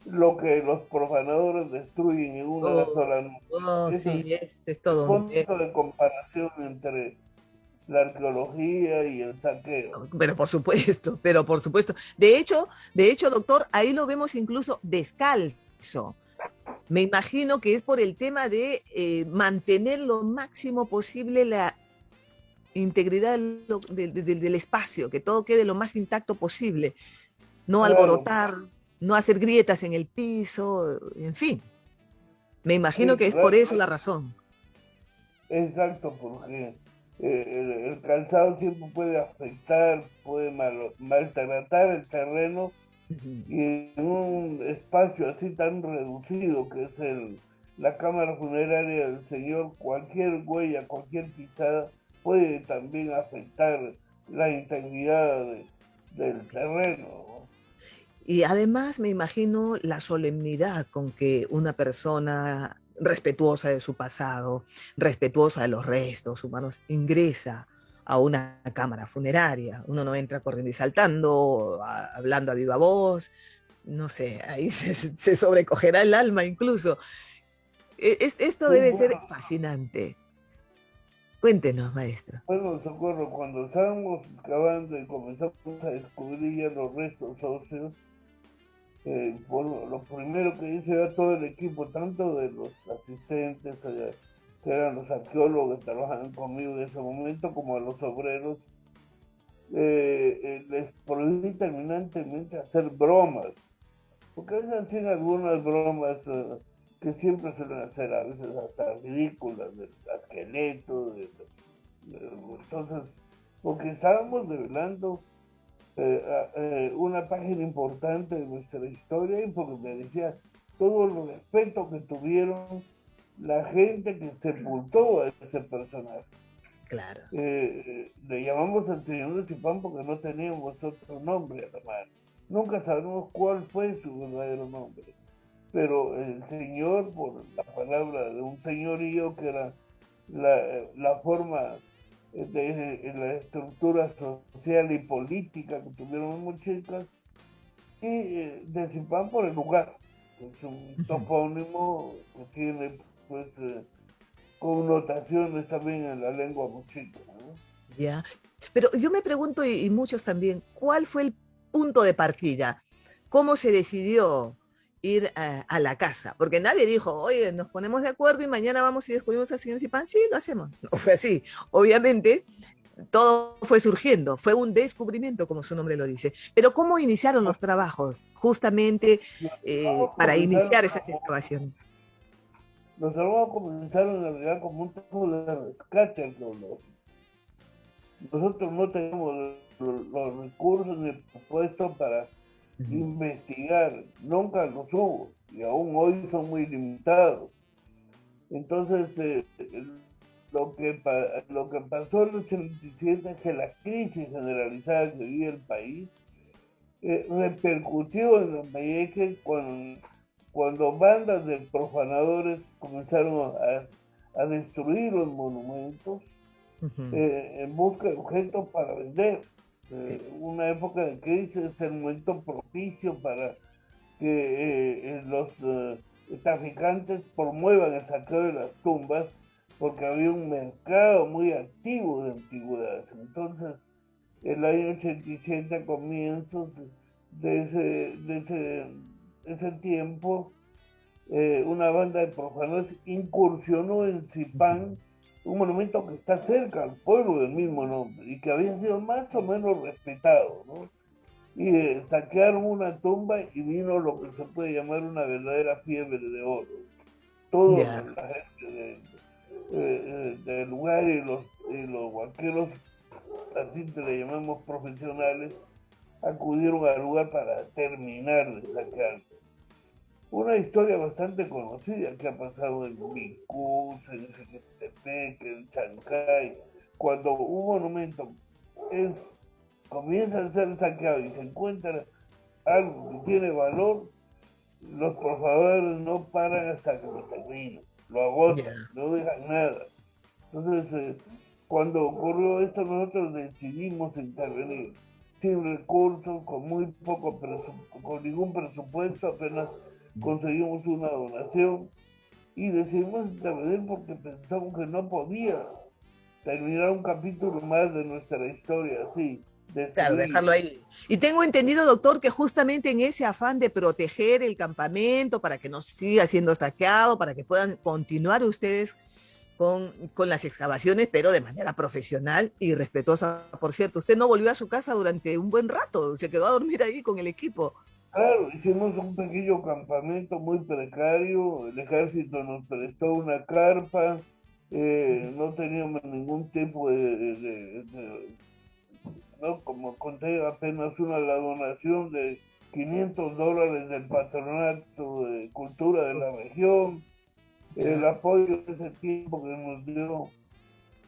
lo que los profanadores destruyen en una Oh, sola noche. oh, Ese es sí, es el todo un punto de comparación entre la arqueología y el saqueo. pero por supuesto, pero por supuesto. De hecho, doctor, ahí lo vemos incluso descalzo. Me imagino que es por el tema de mantener lo máximo posible integridad del espacio, que todo quede lo más intacto posible, no Claro, alborotar, no hacer grietas en el piso, en fin. Me imagino sí, que es por claro, eso la razón. exacto, porque el calzado siempre puede afectar, puede maltratar el terreno Ujú. y en un espacio así tan reducido que es la cámara funeraria del señor, cualquier huella, cualquier pisada puede también afectar la integridad del terreno, ¿no? Y además me imagino la solemnidad con que una persona respetuosa de su pasado, respetuosa de los restos humanos, ingresa a una cámara funeraria. Uno no entra corriendo y saltando, hablando a viva voz, no sé, ahí se sobrecogerá el alma incluso. Esto Sí, debe ser bueno, fascinante. Cuéntenos, maestro. bueno, Socorro, cuando estábamos excavando y comenzamos a descubrir ya los restos óseos, bueno, lo primero que hice era todo el equipo, tanto de los asistentes, que eran los arqueólogos que trabajaban conmigo en ese momento, como a los obreros, les prohibí terminantemente hacer bromas, porque a veces hacían algunas bromas que siempre suelen hacer, a veces hasta ridículas, del esqueleto, entonces, porque estábamos revelando una página importante de nuestra historia y porque me decía todo el respeto que tuvieron la gente que sepultó a ese personaje. Claro. Le llamamos al señor de Zipán porque no teníamos otro nombre a la mano. Nunca sabemos cuál fue su verdadero nombre, pero el señor, por la palabra de un señorío que era la forma de la estructura social y política que tuvieron muy chicas, y de Zipán por el lugar, que es un topónimo que tiene pues connotaciones también en la lengua mochica, ¿no? Ya. Pero yo me pregunto, y muchos también, ¿cuál fue el punto de partida? ¿Cómo se decidió ir a la casa? Porque nadie dijo, oye, nos ponemos de acuerdo y mañana vamos y descubrimos al señor Zipán. Sí, lo hacemos. No fue así. Obviamente, todo fue surgiendo, fue un descubrimiento, como su nombre lo dice. Pero ¿cómo iniciaron los trabajos justamente para iniciar esas excavaciones? Los trabajos comenzaron en realidad como un trabajo de rescate arqueológico. Nosotros no tenemos los recursos ni el presupuesto para investigar, nunca los hubo y aún hoy son muy limitados. Entonces, lo que pasó en el 87 es que la crisis generalizada que vivía el país repercutió en los Lambayeque cuando bandas de profanadores comenzaron a destruir los monumentos en busca de objetos para vender. Una época de crisis es el momento propicio para que los traficantes promuevan el saqueo de las tumbas, porque había un mercado muy activo de antigüedades. Entonces, el año 87, a comienzos de ese tiempo, una banda de profanadores incursionó en Zipán, un monumento que está cerca al pueblo del mismo nombre y que había sido más o menos respetado, ¿no? Y saquearon una tumba y vino lo que se puede llamar una verdadera fiebre de oro. Toda la gente del lugar y los vaqueros, así que le llamamos profesionales, acudieron al lugar para terminar de saquear. Una historia bastante conocida que ha pasado en Vicús, en Jiquetepec, en Chancay. Cuando un monumento comienza a ser saqueado y se encuentra algo que tiene valor, los profadores no paran hasta que lo terminan, lo agotan, no dejan nada. Entonces, cuando ocurrió esto, nosotros decidimos intervenir sin recursos, con muy poco con ningún presupuesto, apenas conseguimos una donación y decidimos intervenir porque pensamos que no podía terminar un capítulo más de nuestra historia así. Claro, dejarlo ahí. Y tengo entendido, doctor, que justamente en ese afán de proteger el campamento para que no siga siendo saqueado, para que puedan continuar ustedes con las excavaciones, pero de manera profesional y respetuosa. Por cierto, usted no volvió a su casa durante un buen rato, se quedó a dormir ahí con el equipo. Claro, hicimos un pequeño campamento muy precario, el ejército nos prestó una carpa, no teníamos ningún tipo no, como conté apenas la donación de $500 del Patronato de Cultura de la región, el apoyo de ese tiempo que nos dio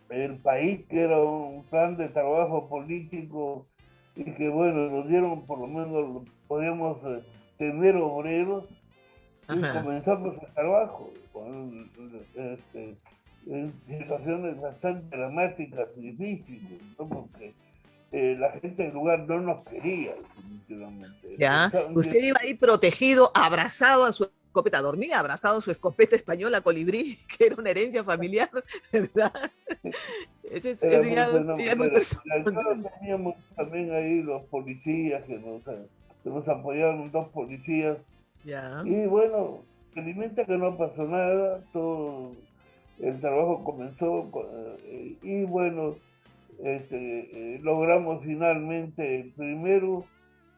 el país, que era un plan de trabajo político y que bueno, nos dieron por lo menos, podíamos tener obreros y comenzamos el trabajo en situaciones bastante dramáticas y difíciles, ¿no? Porque la gente del lugar no nos quería, definitivamente. Ya, usted iba ahí protegido, abrazado a su escopeta, dormía abrazado a su escopeta española colibrí, que era una herencia familiar, ¿verdad? Ese ya es muy personal. Teníamos también ahí los policías que nos apoyaron, 2 policías. Ya. Y bueno, felizmente que no pasó nada, todo el trabajo comenzó y bueno, logramos finalmente primero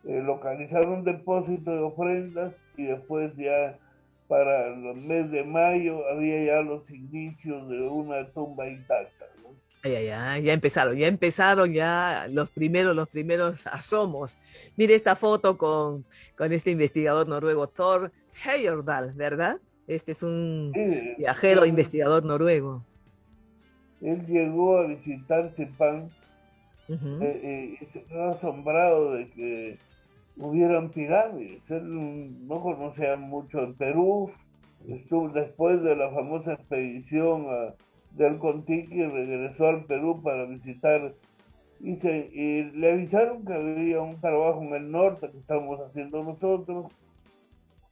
localizar un depósito de ofrendas y después ya para el mes de mayo había ya los indicios de una tumba intacta, ¿no? Ya empezaron los primeros asomos. Mire esta foto con este investigador noruego Thor Heyerdahl, ¿verdad? Este es un viajero investigador noruego. Él llegó a visitar Sepang y se quedó asombrado de que hubieran pirámides. Él no conocía mucho el Perú, estuvo después de la famosa expedición del Kon-Tiki, regresó al Perú para visitar y le avisaron que había un trabajo en el norte que estábamos haciendo nosotros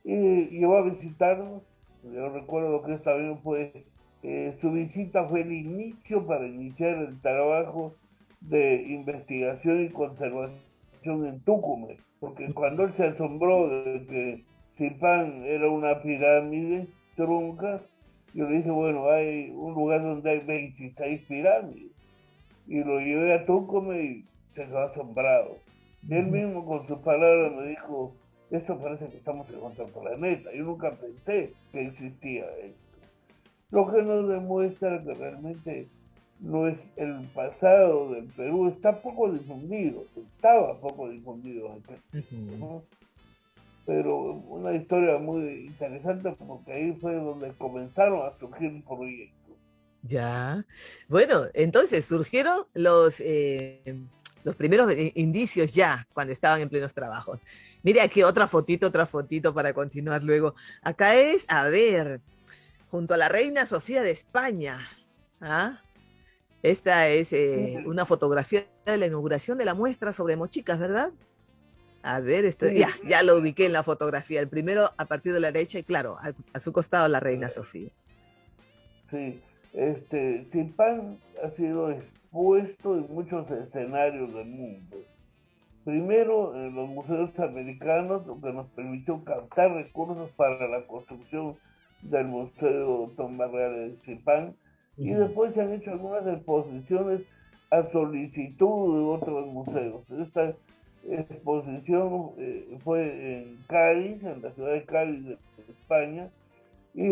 y llegó a visitarnos. Yo recuerdo que esta vez su visita fue el inicio para iniciar el trabajo de investigación y conservación en Tucumán, porque cuando él se asombró de que Zipán era una pirámide trunca, yo le dije, bueno, hay un lugar donde hay 26 pirámides, y lo llevé a Tucumán y se quedó asombrado. Y él mismo con sus palabras me dijo, eso parece que estamos en otro planeta, yo nunca pensé que existía esto. Lo que nos demuestra que realmente no es el pasado del Perú, estaba poco difundido aquí, ¿no? Pero una historia muy interesante porque ahí fue donde comenzaron a surgir proyectos. Ya, bueno, entonces surgieron los primeros indicios ya cuando estaban en plenos trabajos. Mire aquí otra fotito para continuar luego. Acá es, a ver, junto a la reina Sofía de España. ¿Ah? Esta es una fotografía de la inauguración de la muestra sobre mochicas, ¿verdad? A ver, ya lo ubiqué en la fotografía. El primero a partir de la derecha y claro, a su costado la reina Sofía. Sí, Zipán ha sido expuesto en muchos escenarios del mundo. Primero, en los museos americanos, lo que nos permitió captar recursos para la construcción del Museo Tomás Real de Zipán, y después se han hecho algunas exposiciones a solicitud de otros museos. Esta exposición fue en Cádiz, en la ciudad de Cádiz de España, y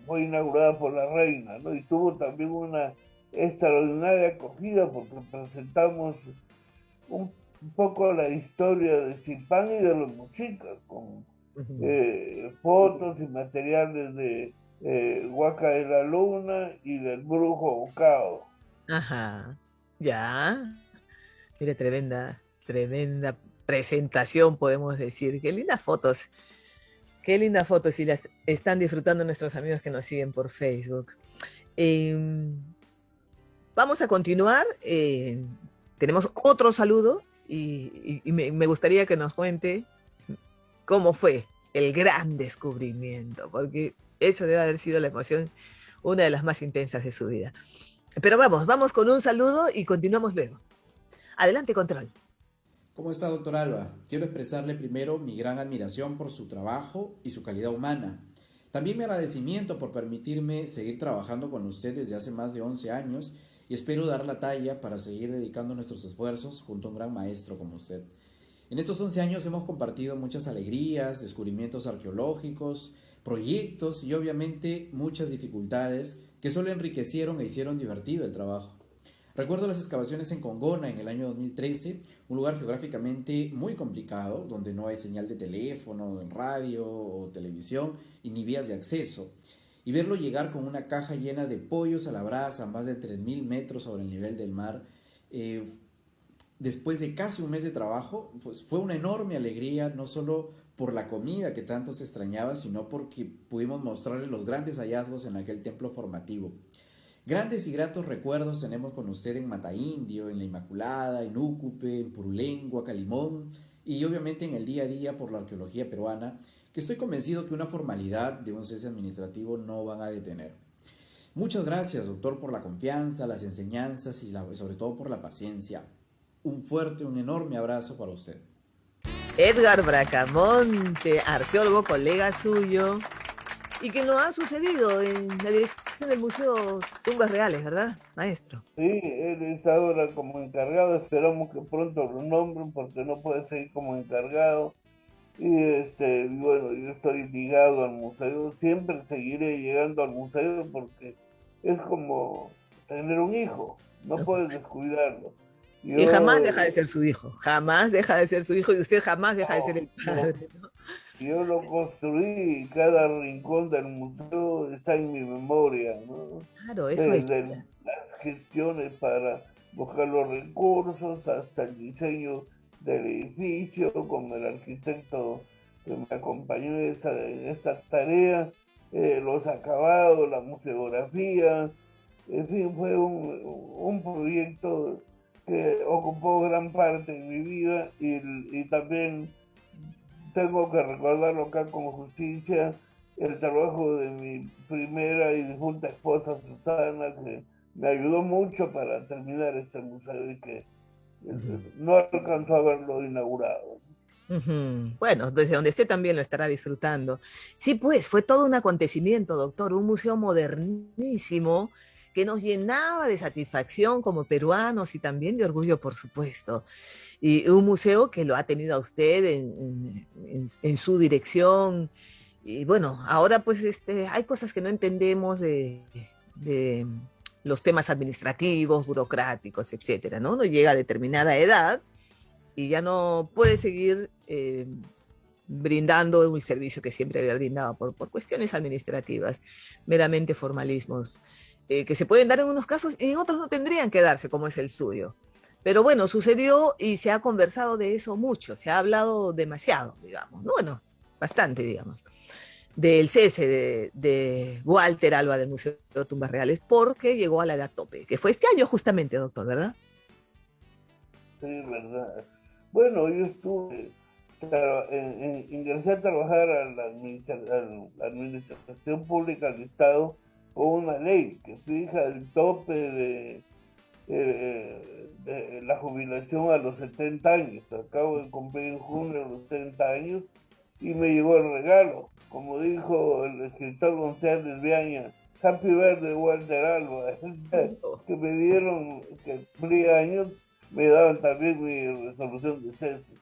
fue inaugurada por la reina, ¿no? Y tuvo también una extraordinaria acogida porque presentamos un poco la historia de Zipán y de los mochicas, con fotos y materiales de Huaca de la Luna y del brujo Ocao. Ajá, ya. Mire, tremenda presentación, podemos decir. Qué lindas fotos y las están disfrutando nuestros amigos que nos siguen por Facebook. Vamos a continuar. Tenemos otro saludo y me gustaría que nos cuente cómo fue el gran descubrimiento, porque eso debe haber sido la emoción, una de las más intensas de su vida. Pero vamos con un saludo y continuamos luego. Adelante, Control. ¿Cómo está, doctor Alba? Quiero expresarle primero mi gran admiración por su trabajo y su calidad humana. También mi agradecimiento por permitirme seguir trabajando con usted desde hace más de 11 años y espero dar la talla para seguir dedicando nuestros esfuerzos junto a un gran maestro como usted. En estos 11 años hemos compartido muchas alegrías, descubrimientos arqueológicos, proyectos y obviamente muchas dificultades que solo enriquecieron e hicieron divertido el trabajo. Recuerdo las excavaciones en Congona en el año 2013, un lugar geográficamente muy complicado, donde no hay señal de teléfono, radio o televisión y ni vías de acceso. Y verlo llegar con una caja llena de pollos a la brasa a más de 3.000 metros sobre el nivel del mar, después de casi un mes de trabajo, pues fue una enorme alegría, no solo por la comida que tanto se extrañaba, sino porque pudimos mostrarle los grandes hallazgos en aquel templo formativo. Grandes y gratos recuerdos tenemos con usted en Mata Indio, en La Inmaculada, en Úcupe, en Purulengua, Calimón y obviamente en el día a día por la arqueología peruana, que estoy convencido que una formalidad de un cese administrativo no van a detener. Muchas gracias, doctor, por la confianza, las enseñanzas y sobre todo por la paciencia. Un fuerte, un enorme abrazo para usted. Edgar Bracamonte, arqueólogo, colega suyo, y que nos ha sucedido en la dirección del Museo Tumbas Reales, ¿verdad, maestro? Sí, él es ahora como encargado, esperamos que pronto lo nombren porque no puede seguir como encargado. Y bueno, yo estoy ligado al museo, siempre seguiré llegando al museo porque es como tener un hijo, no puedes descuidarlo. Y jamás deja de ser su hijo, jamás deja de ser su hijo y usted jamás deja de ser el padre, ¿no? Yo lo construí y cada rincón del museo está en mi memoria, ¿no? Claro, eso es. Desde las gestiones para buscar los recursos hasta el diseño del edificio, con el arquitecto que me acompañó en esta tarea, los acabados, la museografía, en fin, fue un proyecto que ocupó gran parte de mi vida y también tengo que recordarlo acá con justicia, el trabajo de mi primera y difunta esposa Susana, que me ayudó mucho para terminar este museo y que no alcanzó a verlo inaugurado. Bueno, desde donde esté también lo estará disfrutando. Sí, pues, fue todo un acontecimiento, doctor, un museo modernísimo que nos llenaba de satisfacción como peruanos y también de orgullo, por supuesto. Y un museo que lo ha tenido a usted en su dirección. Y bueno, ahora pues hay cosas que no entendemos de los temas administrativos, burocráticos, etcétera, ¿no? Uno llega a determinada edad y ya no puede seguir brindando un servicio que siempre había brindado por cuestiones administrativas, meramente formalismos, que se pueden dar en unos casos y en otros no tendrían que darse, como es el suyo. Pero bueno, sucedió y se ha conversado de eso mucho, se ha hablado demasiado, digamos, ¿no? Bueno, bastante, digamos, del cese de Walter Alba del Museo de Tumbas Reales porque llegó a la edad tope, que fue este año justamente, doctor, ¿verdad? Sí, verdad. Bueno, yo ingresé a trabajar a la Administración Pública del Estado con una ley que fija el tope de la jubilación a los 70 años. Acabo de cumplir en junio los 70 años y me llegó el regalo. Como dijo el escritor González Viaña, Happy Birthday Walter Alba, que me dieron, que cumplí años, me daban también mi resolución de cese.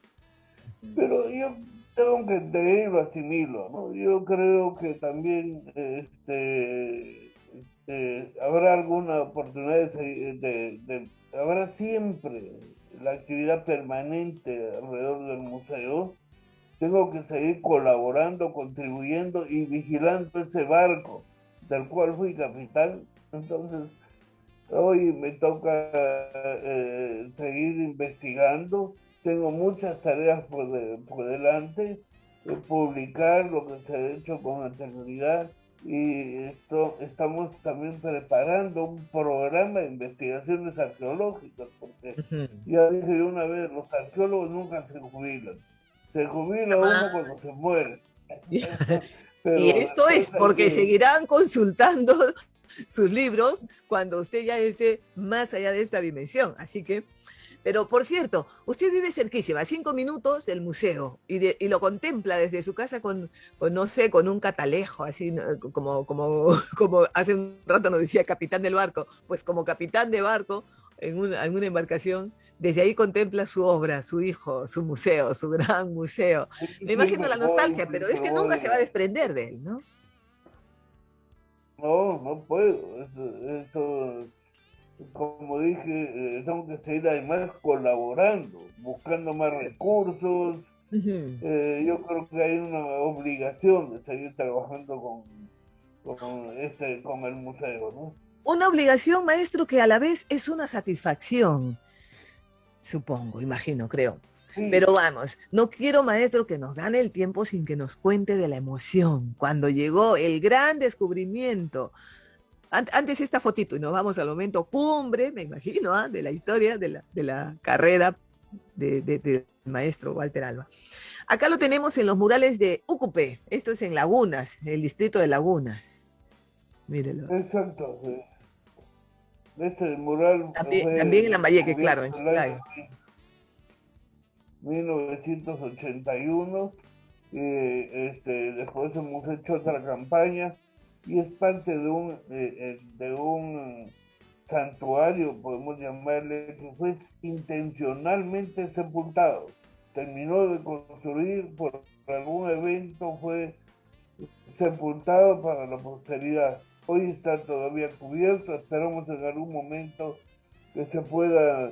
Pero yo tengo que entenderlo, asimilo, ¿no? Yo creo que también habrá alguna oportunidad habrá siempre la actividad permanente alrededor del museo. Tengo que seguir colaborando, contribuyendo y vigilando ese barco del cual fui capitán. Entonces, hoy me toca seguir investigando. Tengo muchas tareas por delante, publicar lo que se ha hecho con anterioridad y estamos también preparando un programa de investigaciones arqueológicas, porque ya dije una vez, los arqueólogos nunca se jubilan. Se jubila uno cuando se muere. Pero y esto es porque seguirán consultando sus libros cuando usted ya esté más allá de esta dimensión. Así que Pero, por cierto, usted vive cerquísima, a 5 minutos del museo, y lo contempla desde su casa no sé, con un catalejo, así ¿no? Como hace un rato nos decía capitán del barco, pues como capitán de barco en una embarcación, desde ahí contempla su obra, su hijo, su museo, su gran museo. Me imagino la nostalgia, pero es que nunca se va a desprender de él, ¿no? No, no puedo. Eso, como dije, tengo que seguir además colaborando, buscando más recursos. Yo creo que hay una obligación de seguir trabajando con el museo, ¿no? Una obligación, maestro, que a la vez es una satisfacción, supongo, imagino, creo. Sí. Pero vamos, no quiero, maestro, que nos gane el tiempo sin que nos cuente de la emoción, cuando llegó el gran descubrimiento. Antes esta fotito, y nos vamos al momento cumbre, me imagino, de la historia de la carrera del maestro Walter Alba. Acá lo tenemos en los murales de Ucupé, esto es en Lagunas, el distrito de Lagunas. Mírelo. Exacto, sí. Este mural también en Lambayeque, claro, en Chiclayo. 1981, después hemos hecho otra campaña y es parte de un santuario, podemos llamarle, que fue intencionalmente sepultado. Terminó de construir, por algún evento fue sepultado para la posteridad. Hoy está todavía cubierto, esperamos en algún momento que se pueda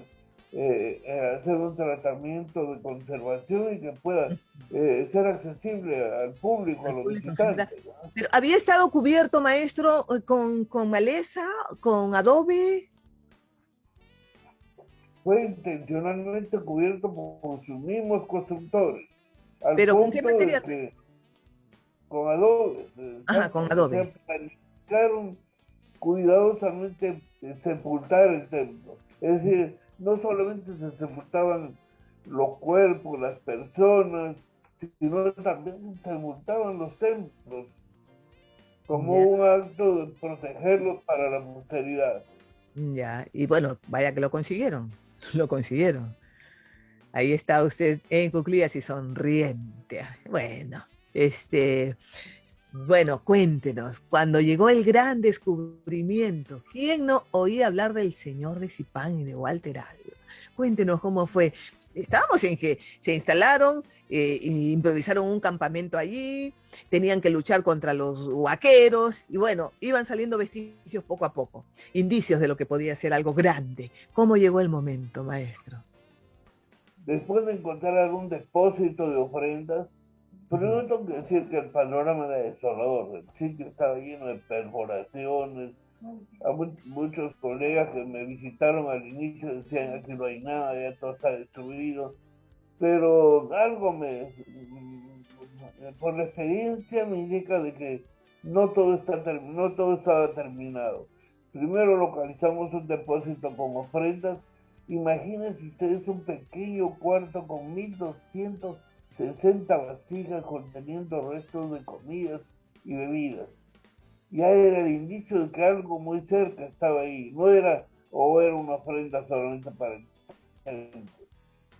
hacer un tratamiento de conservación y que pueda ser accesible al público, a los visitantes. Pero ¿había estado cubierto, maestro, con maleza, con adobe? Fue intencionalmente cubierto por sus mismos constructores. ¿Pero con qué material? Con adobe. Ajá, con adobe. Se planificaron cuidadosamente sepultar el templo. Es decir, no solamente se sepultaban los cuerpos, las personas, sino también se sepultaban los templos como un acto de protegerlos para la posteridad. Ya, y bueno, vaya que lo consiguieron. Ahí está usted en cuclillas y sonriente. Bueno, bueno, cuéntenos, cuando llegó el gran descubrimiento, ¿quién no oía hablar del señor de Zipán y de Walter Alba? Cuéntenos cómo fue. Estábamos en que se instalaron, improvisaron un campamento allí, tenían que luchar contra los huaqueros, y bueno, iban saliendo vestigios poco a poco, indicios de lo que podía ser algo grande. ¿Cómo llegó el momento, maestro? Después de encontrar algún depósito de ofrendas, primero tengo que decir que el panorama era desolador. El sitio estaba lleno de perforaciones. A muchos colegas que me visitaron al inicio decían: aquí no hay nada, ya todo está destruido. Pero algo por la experiencia me indica de que no todo estaba terminado. Primero localizamos un depósito con ofrendas. Imagínense ustedes un pequeño cuarto con 1260 vasijas conteniendo restos de comidas y bebidas. Ya era el indicio de que algo muy cerca estaba ahí. No era una ofrenda solamente para el gente.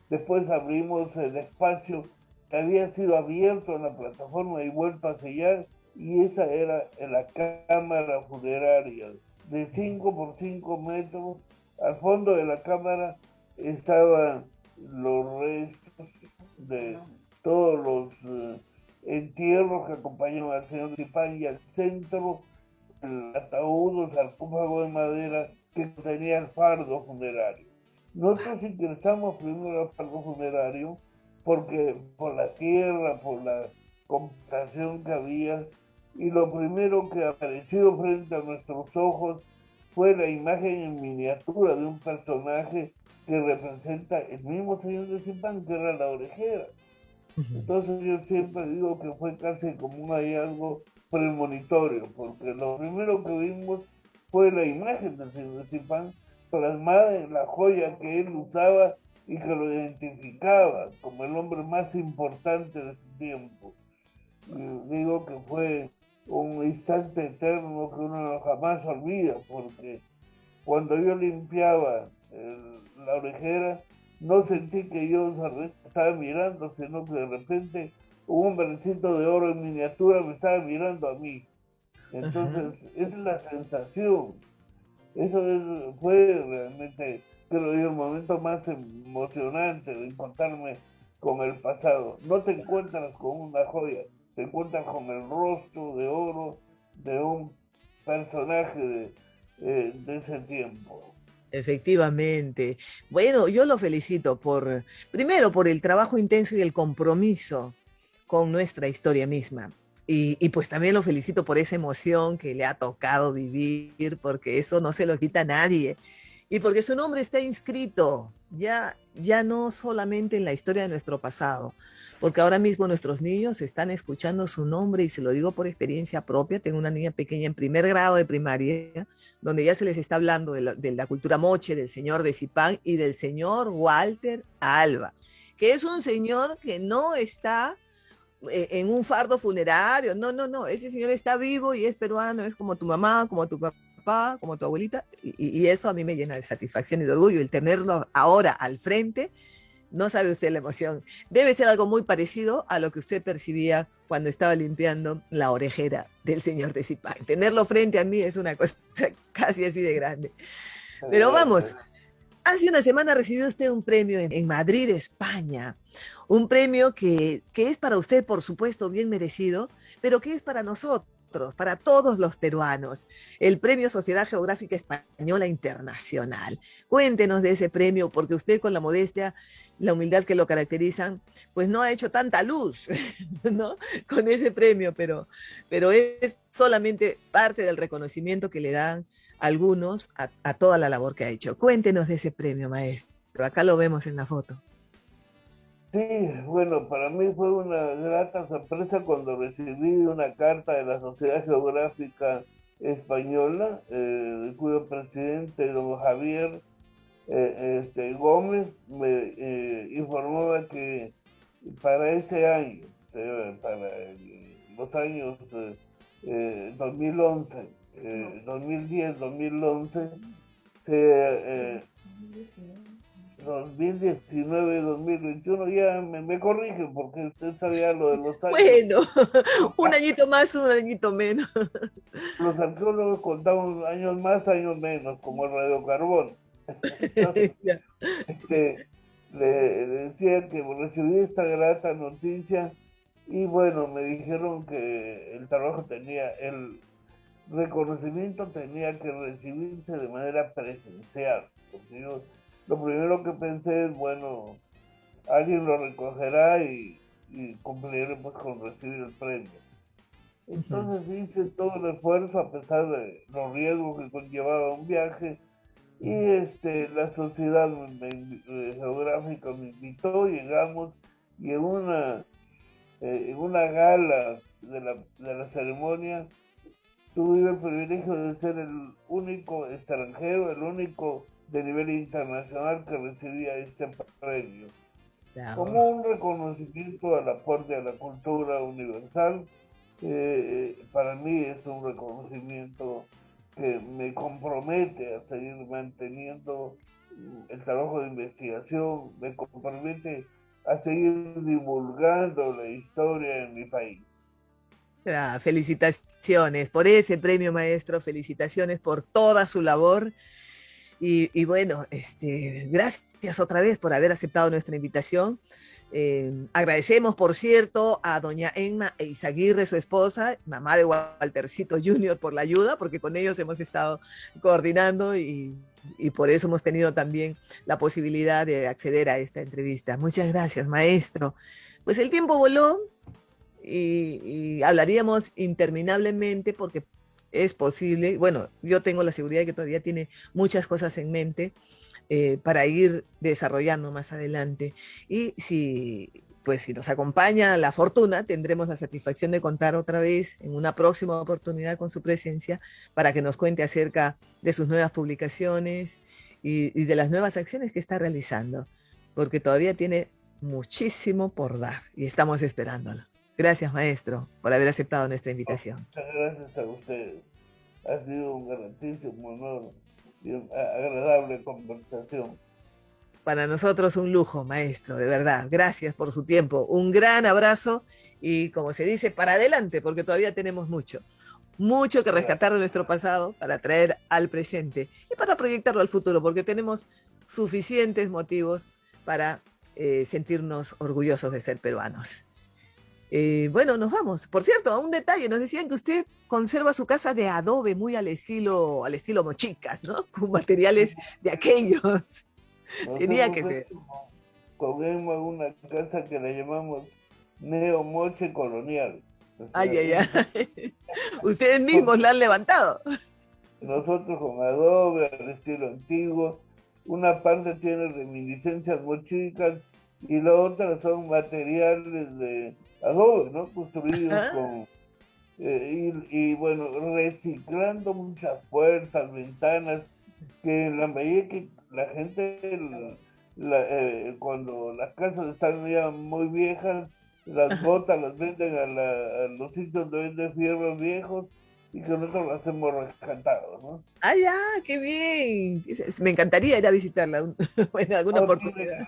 Después abrimos el espacio que había sido abierto en la plataforma y vuelto a sellar, y esa era la cámara funeraria de 5 por 5 metros. Al fondo de la cámara estaban los restos de todos los entierros que acompañaban al señor Zipán, y al centro el ataúd o sarcófago de madera que contenía el fardo funerario. Nosotros ingresamos primero al fardo funerario porque por la tierra, por la compactación que había, y lo primero que apareció frente a nuestros ojos fue la imagen en miniatura de un personaje que representa el mismo señor de Zipán, que era la orejera. Entonces yo siempre digo que fue casi como un hallazgo premonitorio, porque lo primero que vimos fue la imagen del señor de Zipán plasmada en la joya que él usaba y que lo identificaba como el hombre más importante de su tiempo. Y digo que fue un instante eterno que uno jamás olvida, porque cuando yo limpiaba la orejera, no sentí que yo estaba mirando, sino que de repente un hombrecito de oro en miniatura me estaba mirando a mí. Entonces, esa es la sensación. Fue realmente, creo yo, el momento más emocionante de encontrarme con el pasado. No te encuentras con una joya, te encuentras con el rostro de oro de un personaje de ese tiempo. Efectivamente. Bueno, yo lo felicito primero por el trabajo intenso y el compromiso con nuestra historia misma. Y pues también lo felicito por esa emoción que le ha tocado vivir, porque eso no se lo quita a nadie. Y porque su nombre está inscrito ya no solamente en la historia de nuestro pasado, porque ahora mismo nuestros niños están escuchando su nombre, y se lo digo por experiencia propia. Tengo una niña pequeña en primer grado de primaria, donde ya se les está hablando de la cultura moche, del señor de Zipán y del señor Walter Alba, que es un señor que no está en un fardo funerario. No, ese señor está vivo y es peruano, es como tu mamá, como tu papá, como tu abuelita, y eso a mí me llena de satisfacción y de orgullo, el tenerlo ahora al frente. No sabe usted la emoción. Debe ser algo muy parecido a lo que usted percibía cuando estaba limpiando la orejera del señor de Zipán. Tenerlo frente a mí es una cosa casi así de grande. Pero vamos, hace una semana recibió usted un premio en Madrid, España. Un premio que es para usted, por supuesto, bien merecido, pero que es para nosotros, para todos los peruanos. El Premio Sociedad Geográfica Española Internacional. Cuéntenos de ese premio, porque usted, con la modestia, la humildad que lo caracterizan, pues no ha hecho tanta luz, ¿no?, con ese premio, pero es solamente parte del reconocimiento que le dan algunos a toda la labor que ha hecho. Cuéntenos de ese premio, maestro. Acá lo vemos en la foto. Sí, bueno, para mí fue una grata sorpresa cuando recibí una carta de la Sociedad Geográfica Española, cuyo presidente, don Javier Gómez, me informaba que para ese año, para los años 2011, 2010, 2011, 2019, 2021, ya me corrige, porque usted sabía lo de los años. Bueno, un añito más, un añito menos. Los arqueólogos contaban años más, años menos, como el radiocarbón. Entonces, le decía que recibí esta grata noticia, y bueno, me dijeron que el reconocimiento tenía que recibirse de manera presencial, porque yo lo primero que pensé es, bueno, alguien lo recogerá y cumpliremos con recibir el premio. Entonces hice todo el esfuerzo, a pesar de los riesgos que conllevaba un viaje, y la sociedad geográfica me invitó. Llegamos, y en una gala de la ceremonia tuve el privilegio de ser el único extranjero, el único de nivel internacional que recibía este premio. Claro. Como un reconocimiento al aporte a la cultura universal. Para mí es un reconocimiento que me compromete a seguir manteniendo el trabajo de investigación, me compromete a seguir divulgando la historia en mi país. Felicitaciones por ese premio, maestro, felicitaciones por toda su labor. Y bueno, gracias otra vez por haber aceptado nuestra invitación. Agradecemos, por cierto, a doña Emma Eizaguirre, su esposa, mamá de Waltercito Jr., por la ayuda, porque con ellos hemos estado coordinando y por eso hemos tenido también la posibilidad de acceder a esta entrevista. Muchas gracias, maestro. Pues el tiempo voló y hablaríamos interminablemente, porque es posible. Bueno, yo tengo la seguridad de que todavía tiene muchas cosas en mente para ir desarrollando más adelante. Y si nos acompaña la fortuna, tendremos la satisfacción de contar otra vez en una próxima oportunidad con su presencia, para que nos cuente acerca de sus nuevas publicaciones y de las nuevas acciones que está realizando, porque todavía tiene muchísimo por dar y estamos esperándolo. Gracias, maestro, por haber aceptado nuestra invitación. Muchas gracias a ustedes. Ha sido un grandísimo honor y una agradable conversación. Para nosotros un lujo, maestro, de verdad. Gracias por su tiempo. Un gran abrazo y, como se dice, para adelante, porque todavía tenemos mucho que rescatar de nuestro pasado para traer al presente y para proyectarlo al futuro, porque tenemos suficientes motivos para sentirnos orgullosos de ser peruanos. Bueno, nos vamos. Por cierto, un detalle, nos decían que usted conserva su casa de adobe muy al estilo Mochicas, ¿no? Con materiales de aquellos. Tenía que ser. Con Emma una casa que la llamamos Neomoche Colonial. O sea, Ay. Ustedes mismos la han levantado. Nosotros con adobe, al estilo antiguo. Una parte tiene reminiscencias mochicas y la otra son materiales de adobe, ¿no? Construidos con... y bueno, reciclando muchas puertas, ventanas, que en la medida que la gente, cuando las casas están ya muy viejas, las botas las venden a los sitios donde venden fierros viejos y que nosotros las hemos rescatado, ¿no? ¡Ah, ya! ¡Qué bien! Me encantaría ir a visitarla. Bueno, alguna oportunidad.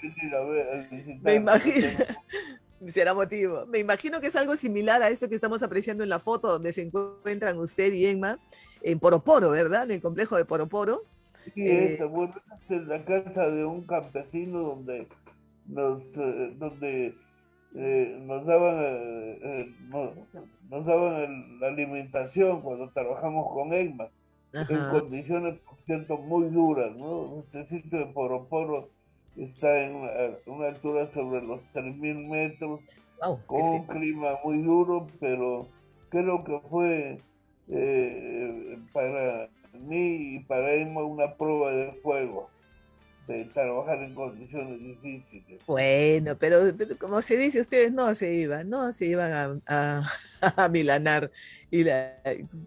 Me imagino. Será motivo. Me imagino que es algo similar a esto que estamos apreciando en la foto donde se encuentran usted y Emma en Poroporo, ¿verdad? En el complejo de Poroporo. Sí, esa, bueno, es la casa de un campesino donde nos daban la alimentación cuando trabajamos con Emma, en condiciones, por cierto, muy duras, ¿no? Este sitio de Poroporo está en una altura sobre los 3.000 metros, con un clima muy duro, pero creo que fue para mí y para Emma una prueba de fuego, de trabajar en condiciones difíciles. Bueno, pero como se dice, ustedes no se iban a milanar. Y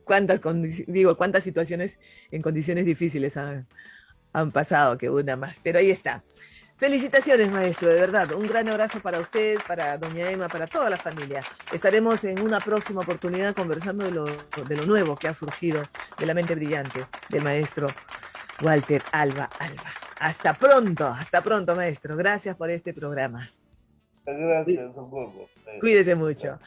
cuántas situaciones en condiciones difíciles han pasado, que una más. Pero ahí está. Felicitaciones, maestro, de verdad. Un gran abrazo para usted, para doña Emma, para toda la familia. Estaremos en una próxima oportunidad conversando de lo nuevo que ha surgido de la mente brillante del maestro Walter Alba. Hasta pronto, maestro. Gracias por este programa. Gracias, Socorro. Cuídese mucho.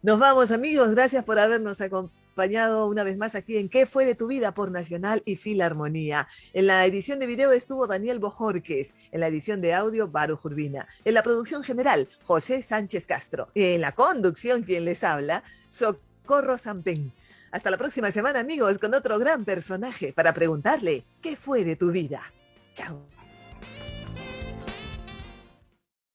Nos vamos, amigos. Gracias por habernos acompañado una vez más aquí en ¿Qué fue de tu vida? Por Nacional y Filarmonía. En la edición de video estuvo Daniel Bojorques, en la edición de audio Baruch Urbina, en la producción general José Sánchez Castro y en la conducción quien les habla Socorro Sampen. Hasta la próxima semana, amigos, con otro gran personaje para preguntarle ¿qué fue de tu vida? Chao.